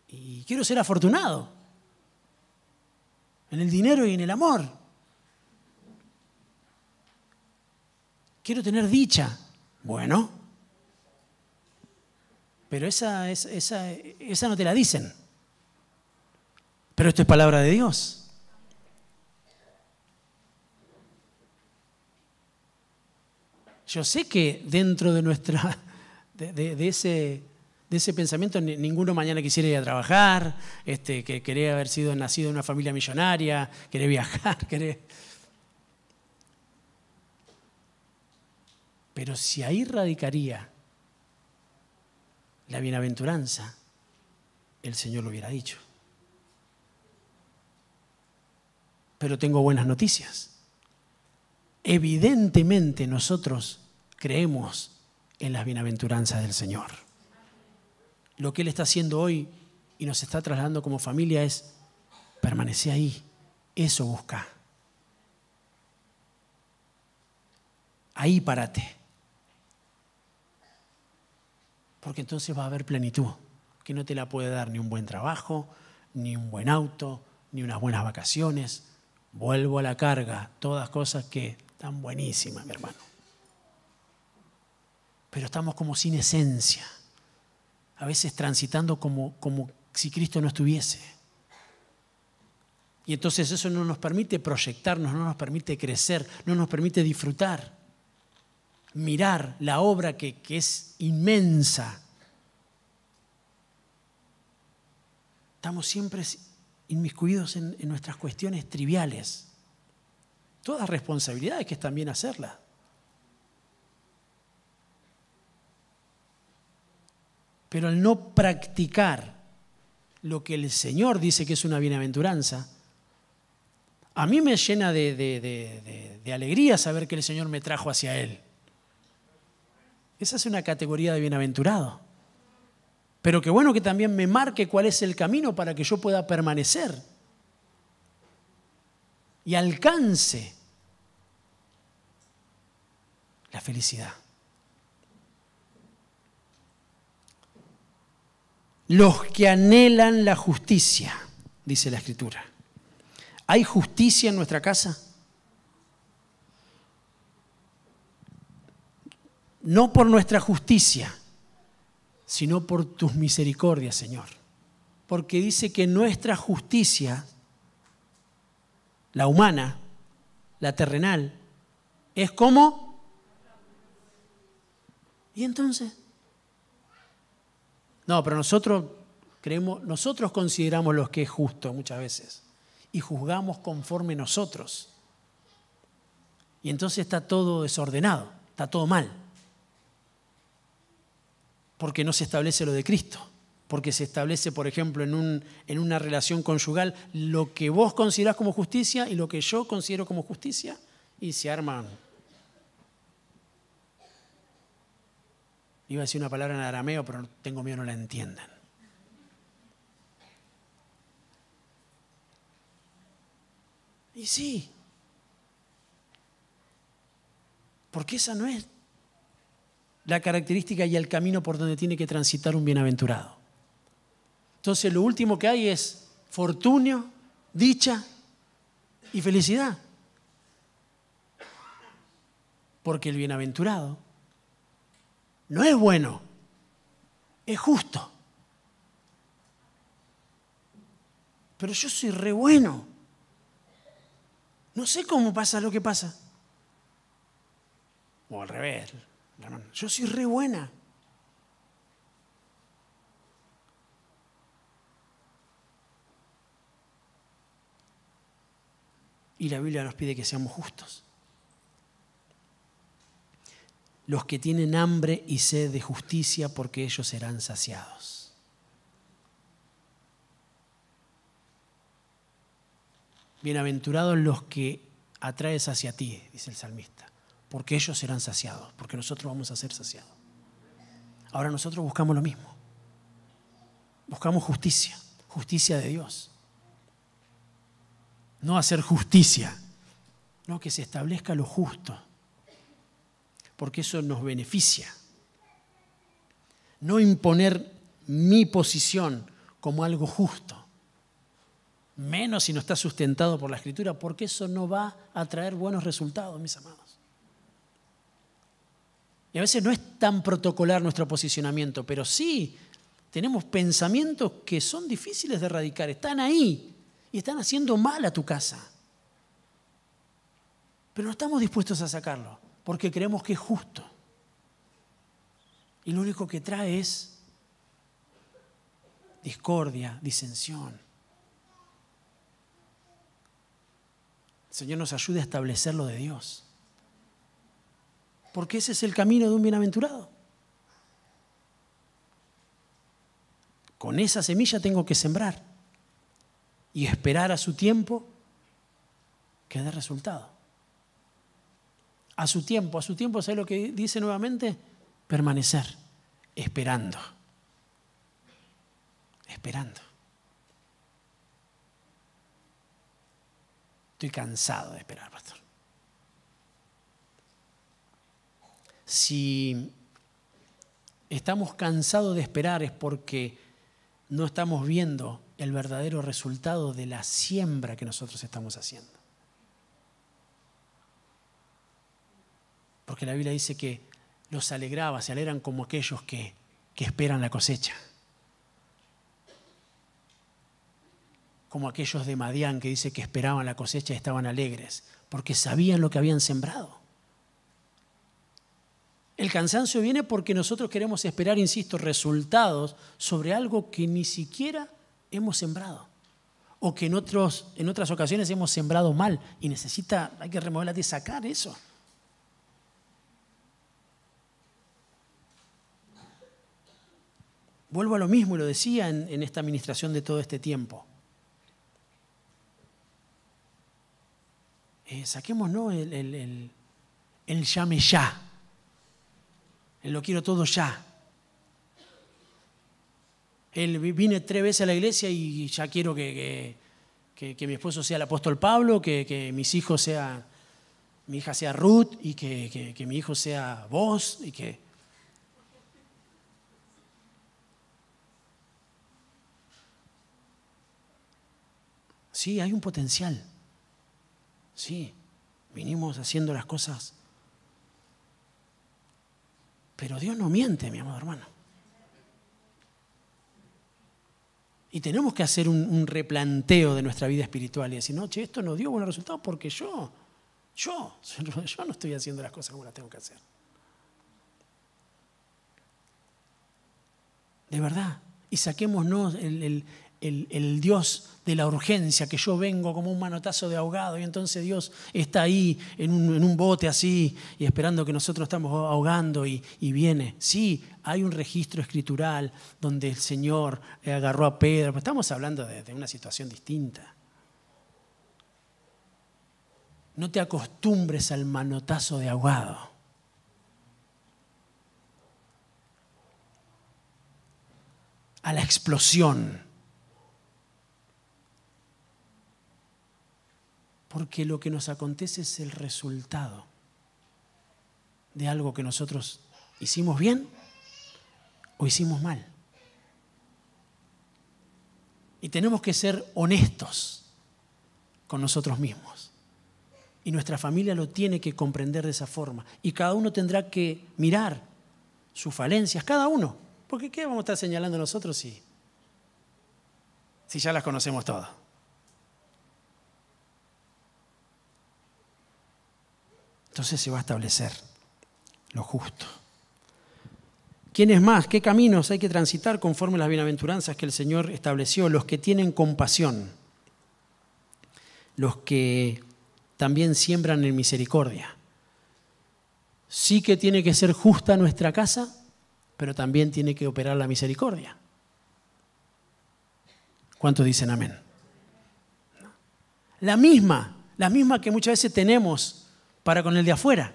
Y quiero ser afortunado en el dinero y en el amor. Quiero tener dicha. Bueno, pero esa no te la dicen. Pero esto es palabra de Dios. Yo sé que dentro de nuestra de ese pensamiento ninguno mañana quisiera ir a trabajar, que quería haber sido nacido en una familia millonaria, querer viajar, Pero si ahí radicaría la bienaventuranza, el Señor lo hubiera dicho. Pero tengo buenas noticias. Evidentemente nosotros creemos en las bienaventuranzas del Señor. Lo que Él está haciendo hoy y nos está trasladando como familia es permanecer ahí. Eso busca. Ahí párate. Porque entonces va a haber plenitud, que no te la puede dar ni un buen trabajo, ni un buen auto, ni unas buenas vacaciones. Vuelvo a la carga, todas cosas que están buenísimas, mi hermano. Pero estamos como sin esencia, a veces transitando como si Cristo no estuviese. Y entonces eso no nos permite proyectarnos, no nos permite crecer, no nos permite disfrutar, mirar la obra que es inmensa. Estamos siempre inmiscuidos en nuestras cuestiones triviales. Todas responsabilidades que es también hacerlas. Pero al no practicar lo que el Señor dice que es una bienaventuranza, a mí me llena de alegría saber que el Señor me trajo hacia Él. Esa es una categoría de bienaventurado. Pero qué bueno que también me marque cuál es el camino para que yo pueda permanecer y alcance la felicidad. Los que anhelan la justicia, dice la Escritura. ¿Hay justicia en nuestra casa? No por nuestra justicia, sino por tus misericordias, Señor. Porque dice que nuestra justicia, la humana, la terrenal, es como... ¿Y entonces? No, pero nosotros consideramos lo que es justo muchas veces y juzgamos conforme nosotros. Y entonces está todo desordenado, está todo mal. porque no se establece lo de Cristo. Porque se establece, por ejemplo, en una relación conyugal, lo que vos considerás como justicia y lo que yo considero como justicia, y se arman. Iba a decir una palabra en arameo, pero tengo miedo no la entiendan. Y sí, porque esa no es la característica y el camino por donde tiene que transitar un bienaventurado. Entonces lo último que hay es fortunio, dicha y felicidad. Porque el bienaventurado no es bueno, es justo. Pero yo soy re bueno. No sé cómo pasa lo que pasa. O al revés, hermano. Yo soy re buena. Y la Biblia nos pide que seamos justos. Los que tienen hambre y sed de justicia, porque ellos serán saciados. Bienaventurados los que atraes hacia ti, dice el salmista, porque ellos serán saciados, porque nosotros vamos a ser saciados. Ahora nosotros buscamos lo mismo. Buscamos justicia, justicia de Dios. No hacer justicia, no, que se establezca lo justo, porque eso nos beneficia. No imponer mi posición como algo justo, menos si no está sustentado por la Escritura, porque eso no va a traer buenos resultados, mis amados. Y a veces no es tan protocolar nuestro posicionamiento, pero sí tenemos pensamientos que son difíciles de erradicar, están ahí y están haciendo mal a tu casa. Pero no estamos dispuestos a sacarlo, porque creemos que es justo. Y lo único que trae es discordia, disensión. El Señor nos ayude a establecer lo de Dios. Porque ese es el camino de un bienaventurado. Con esa semilla tengo que sembrar y esperar a su tiempo que dé resultado. A su tiempo, ¿sabes lo que dice nuevamente? Permanecer, esperando. Esperando. Estoy cansado de esperar, pastor. Si estamos cansados de esperar es porque no estamos viendo el verdadero resultado de la siembra que nosotros estamos haciendo. Porque la Biblia dice que los alegraba, se alegran como aquellos que esperan la cosecha. Como aquellos de Madián que dice que esperaban la cosecha y estaban alegres, porque sabían lo que habían sembrado. El cansancio viene porque nosotros queremos esperar, insisto, resultados sobre algo que ni siquiera hemos sembrado. O que en otras ocasiones hemos sembrado mal y hay que removerla y sacar eso. Vuelvo a lo mismo y lo decía en esta administración de todo este tiempo. Saquemos, ¿no?, el llame ya. El lo quiero todo ya. Vine 3 veces a la iglesia y ya quiero que mi esposo sea el apóstol Pablo, que mis hijos mi hija sea Ruth y que mi hijo sea vos y que... Sí, hay un potencial. Sí, vinimos haciendo las cosas. Pero Dios no miente, mi amado hermano. Y tenemos que hacer un replanteo de nuestra vida espiritual y decir, no, che, esto no dio buenos resultados porque yo no estoy haciendo las cosas como las tengo que hacer. De verdad. Y saquémonos el Dios de la urgencia, que yo vengo como un manotazo de ahogado y entonces Dios está ahí en un bote así y esperando que nosotros estamos ahogando y viene. Sí, hay un registro escritural donde el Señor agarró a Pedro, pero estamos hablando de una situación distinta. No te acostumbres al manotazo de ahogado. A la explosión. Porque lo que nos acontece es el resultado de algo que nosotros hicimos bien o hicimos mal. Y tenemos que ser honestos con nosotros mismos. Y nuestra familia lo tiene que comprender de esa forma. Y cada uno tendrá que mirar sus falencias, cada uno. Porque ¿qué vamos a estar señalando nosotros si ya las conocemos todas? Entonces se va a establecer lo justo. ¿Quiénes más? ¿Qué caminos hay que transitar conforme a las bienaventuranzas que el Señor estableció? Los que tienen compasión, los que también siembran en misericordia. Sí que tiene que ser justa nuestra casa, pero también tiene que operar la misericordia. ¿Cuántos dicen amén? La misma que muchas veces tenemos para con el de afuera.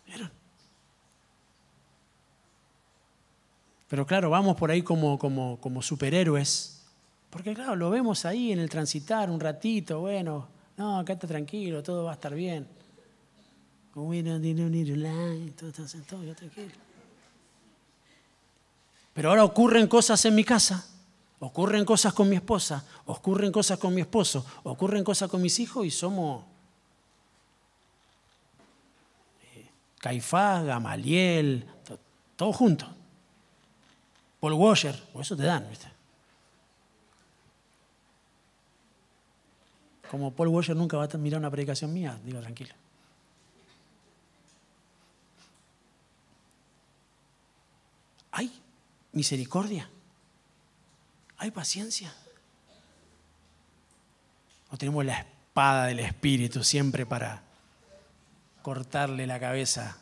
¿Vieron? Pero claro, vamos por ahí como superhéroes, porque claro, lo vemos ahí en el transitar un ratito, bueno, no, quédate tranquilo, todo va a estar bien. Todo tranquilo. Pero ahora ocurren cosas en mi casa, ocurren cosas con mi esposa, ocurren cosas con mi esposo, ocurren cosas con mis hijos y somos Caifás, Gamaliel, todos juntos. Paul Washer, o eso te dan, ¿viste? Como Paul Washer nunca va a mirar una predicación mía, digo, tranquilo. Hay misericordia, hay paciencia. O tenemos la espada del Espíritu siempre para cortarle la cabeza.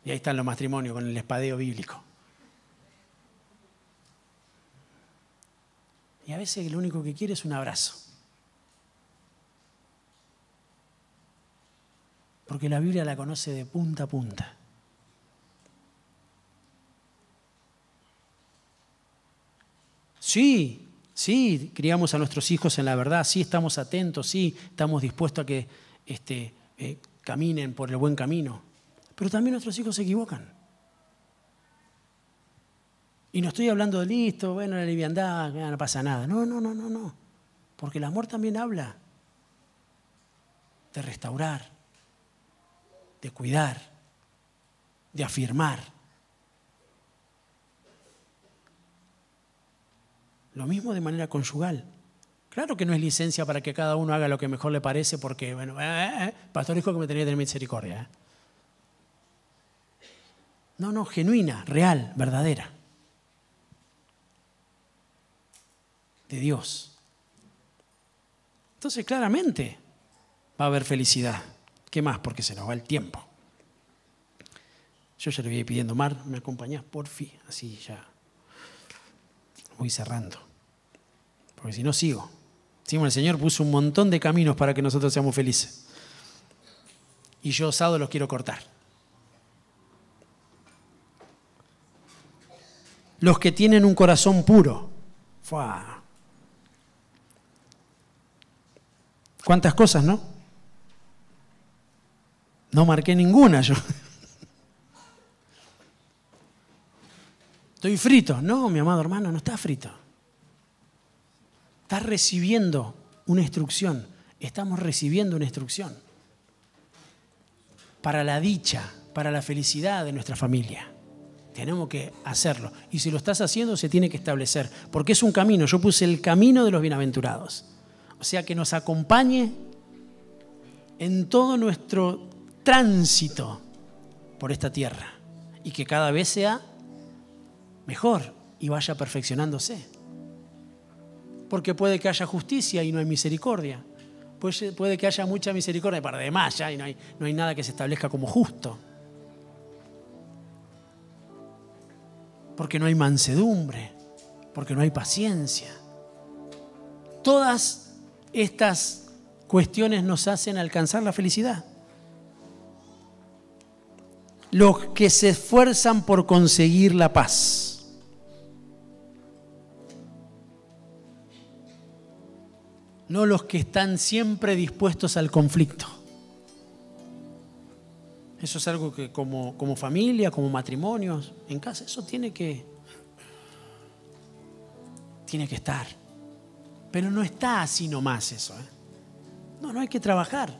Y ahí están los matrimonios con el espadeo bíblico. Y a veces lo único que quiere es un abrazo. Porque la Biblia la conoce de punta a punta. Sí, criamos a nuestros hijos en la verdad, sí estamos atentos, sí estamos dispuestos a que caminen por el buen camino. Pero también nuestros hijos se equivocan. Y no estoy hablando de listo, bueno, la liviandad, no pasa nada. No. Porque el amor también habla de restaurar, de cuidar, de afirmar. Lo mismo de manera conyugal. Claro que no es licencia para que cada uno haga lo que mejor le parece porque, bueno, pastor dijo que me tenía que tener misericordia. No, genuina, real, verdadera. De Dios. Entonces, claramente va a haber felicidad. ¿Qué más? Porque se nos va el tiempo. Yo ya le voy pidiendo, Mar, ¿me acompañás? Porfi, así ya voy cerrando. Porque si no, sigo. El Señor puso un montón de caminos para que nosotros seamos felices. Y yo osados los quiero cortar. Los que tienen un corazón puro. ¡Fua! ¿Cuántas cosas, no? No marqué ninguna yo. Estoy frito. No, mi amado hermano, no estás frito. Estás recibiendo una instrucción. Estamos recibiendo una instrucción. Para la dicha, para la felicidad de nuestra familia. Tenemos que hacerlo. Y si lo estás haciendo, se tiene que establecer. Porque es un camino. Yo puse el camino de los bienaventurados. O sea, que nos acompañe en todo nuestro tránsito por esta tierra. y que cada vez sea mejor y vaya perfeccionándose. Porque puede que haya justicia y no hay misericordia. Puede que haya mucha misericordia para demás ya y no hay nada que se establezca como justo. Porque no hay mansedumbre, porque no hay paciencia. Todas estas cuestiones nos hacen alcanzar la felicidad. Los que se esfuerzan por conseguir la paz. No los que están siempre dispuestos al conflicto. Eso es algo que como familia, como matrimonios, en casa, eso tiene que estar. Pero no está así nomás eso. No hay que trabajar.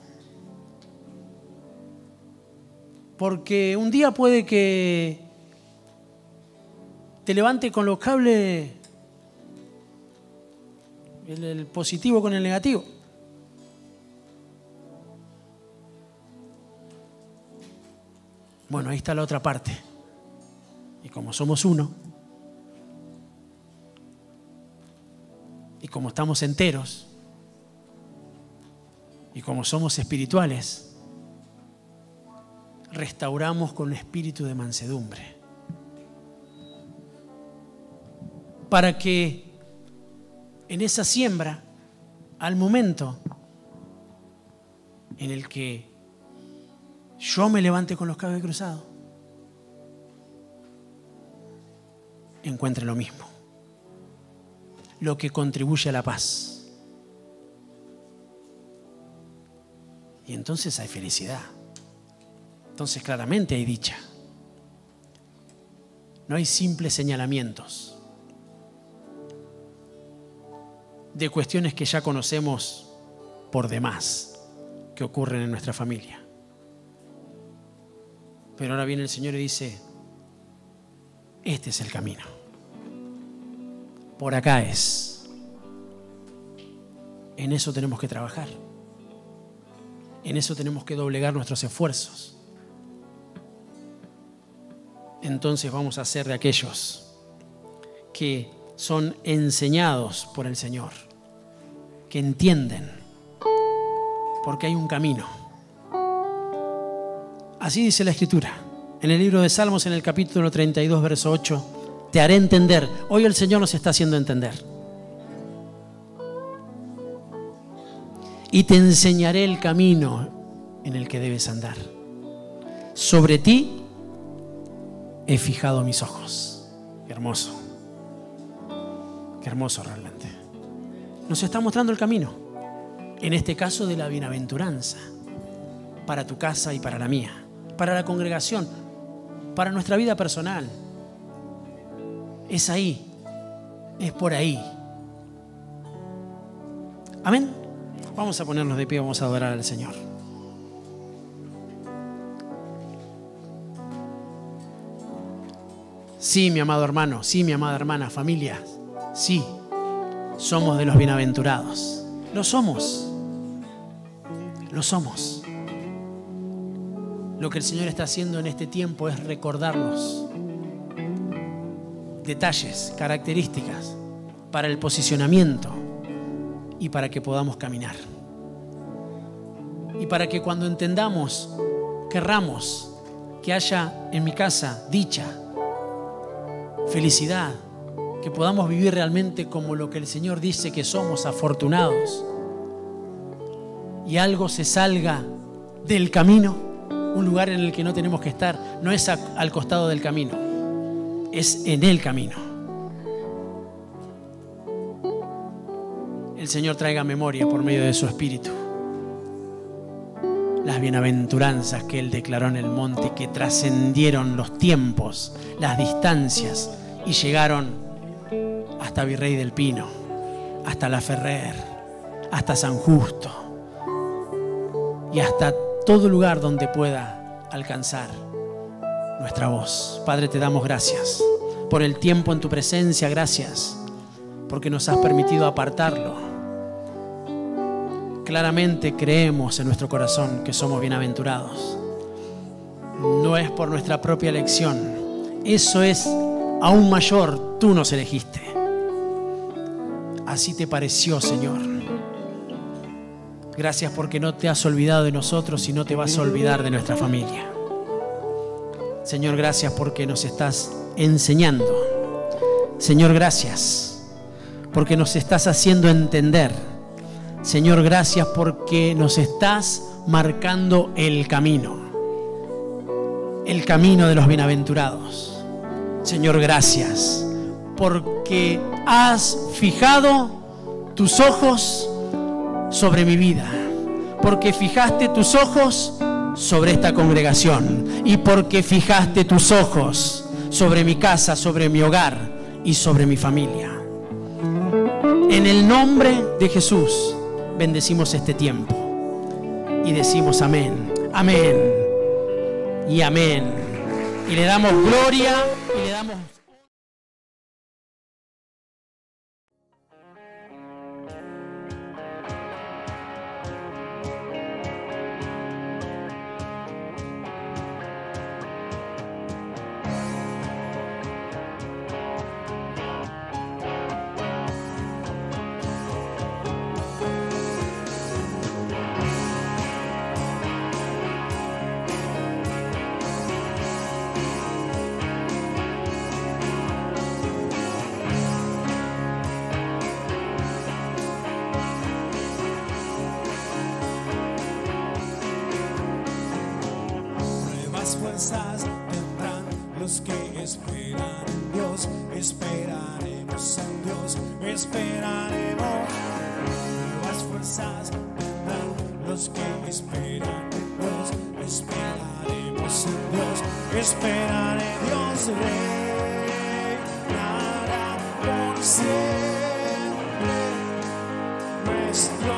Porque un día puede que te levante con los cables el positivo con el negativo. Bueno, ahí está la otra parte. Y como somos uno, y como estamos enteros, y como somos espirituales, restauramos con un espíritu de mansedumbre. Para que en esa siembra, al momento en el que yo me levante con los cables cruzados, encuentre lo mismo, lo que contribuye a la paz. Y entonces hay felicidad. Entonces claramente hay dicha. No hay simples señalamientos de cuestiones que ya conocemos por demás que ocurren en nuestra familia. Pero ahora viene el Señor y dice, este es el camino. Por acá es. En eso tenemos que trabajar. En eso tenemos que doblegar nuestros esfuerzos. Entonces vamos a ser de aquellos que son enseñados por el Señor, que entienden, porque hay un camino. Así dice la Escritura. En el libro de Salmos, en el capítulo 32, verso 8, te haré entender. Hoy el Señor nos está haciendo entender. Y te enseñaré el camino en el que debes andar. Sobre ti he fijado mis ojos. Qué hermoso. Qué hermoso realmente. Nos está mostrando el camino. En este caso de la bienaventuranza. Para tu casa y para la mía. Para la congregación. Para nuestra vida personal. Es ahí. Es por ahí. Amén. Vamos a ponernos de pie, vamos a adorar al Señor. Sí, mi amado hermano, sí, mi amada hermana, familia, sí, somos de los bienaventurados. Lo somos. Lo somos. Lo que el Señor está haciendo en este tiempo es recordarnos detalles, características para el posicionamiento y para que podamos caminar. Y para que cuando entendamos, querramos que haya en mi casa dicha, felicidad, que podamos vivir realmente como lo que el Señor dice que somos, afortunados, y algo se salga del camino, un lugar en el que no tenemos que estar, no es al costado del camino, es en el camino. El Señor traiga memoria por medio de su Espíritu las bienaventuranzas que Él declaró en el monte, que trascendieron los tiempos, las distancias y llegaron hasta Virrey del Pino, hasta La Ferrer, hasta San Justo y hasta todo lugar donde pueda alcanzar nuestra voz. Padre, te damos gracias por el tiempo en tu presencia, gracias porque nos has permitido apartarlo. Claramente creemos en nuestro corazón que somos bienaventurados. No es por nuestra propia elección. Eso es aún mayor. Tú nos elegiste. Así te pareció, Señor. Gracias porque no te has olvidado de nosotros y no te vas a olvidar de nuestra familia. Señor, gracias porque nos estás enseñando. Señor, gracias porque nos estás haciendo entender. Señor, gracias porque nos estás marcando el camino de los bienaventurados. Señor, gracias porque has fijado tus ojos sobre mi vida, porque fijaste tus ojos sobre esta congregación y porque fijaste tus ojos sobre mi casa, sobre mi hogar y sobre mi familia. En el nombre de Jesús bendecimos este tiempo y decimos amén, amén y amén. Y le damos gloria y le damos... Fuerzas tendrán los que esperan en Dios, esperaremos en Dios, esperaremos. Nuevas fuerzas tendrán los que esperan en Dios, esperaremos en Dios, esperaré en Dios, reinará por siempre nuestro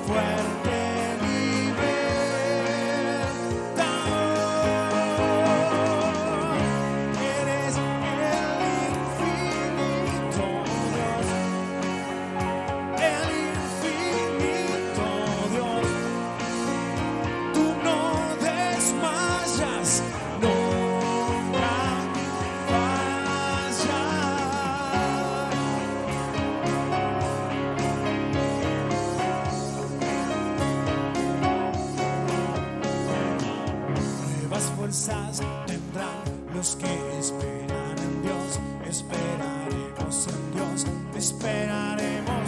fuerte. Fuerzas tendrán los que esperan en Dios, esperaremos en Dios, esperaremos.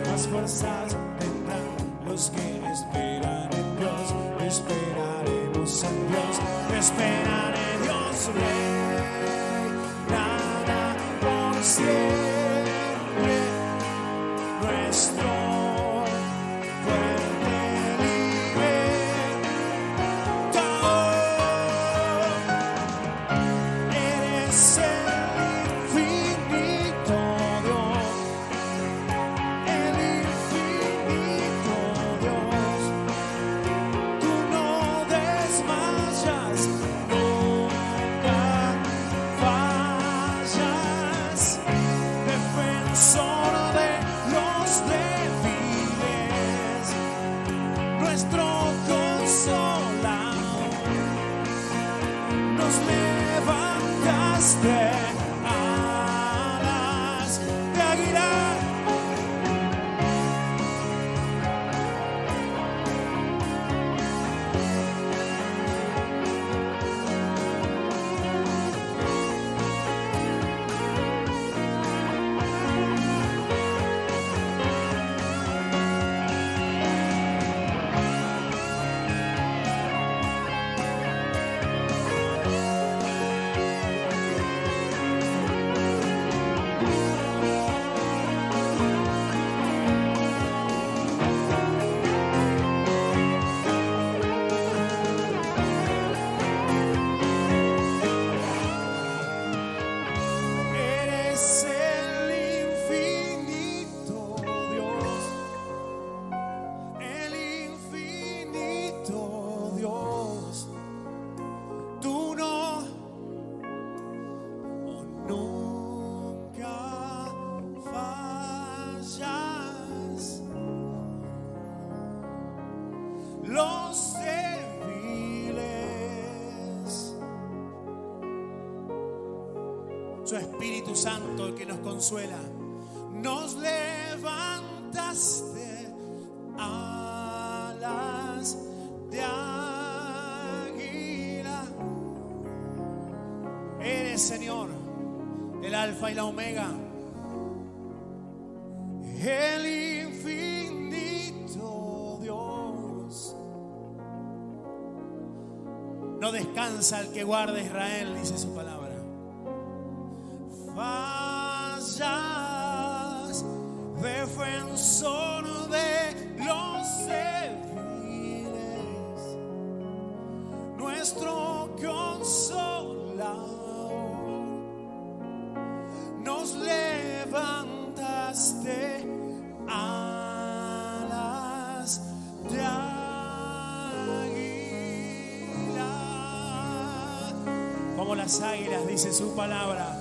Nuevas fuerzas tendrán los que esperan en Dios, esperaremos en Dios, esperaré en Dios, reinará por siempre nuestro. Alas de águila. Los débiles su Espíritu Santo, el que nos consuela. Nos levantaste alas de águila. Eres, Señor, el Alfa y la Omega, el infinito Dios. No descansa el que guarda Israel, dice su palabra. Fallas, defensor de los débiles, nuestro consolador. Nos levantaste alas de águila. Como las águilas, dice su palabra.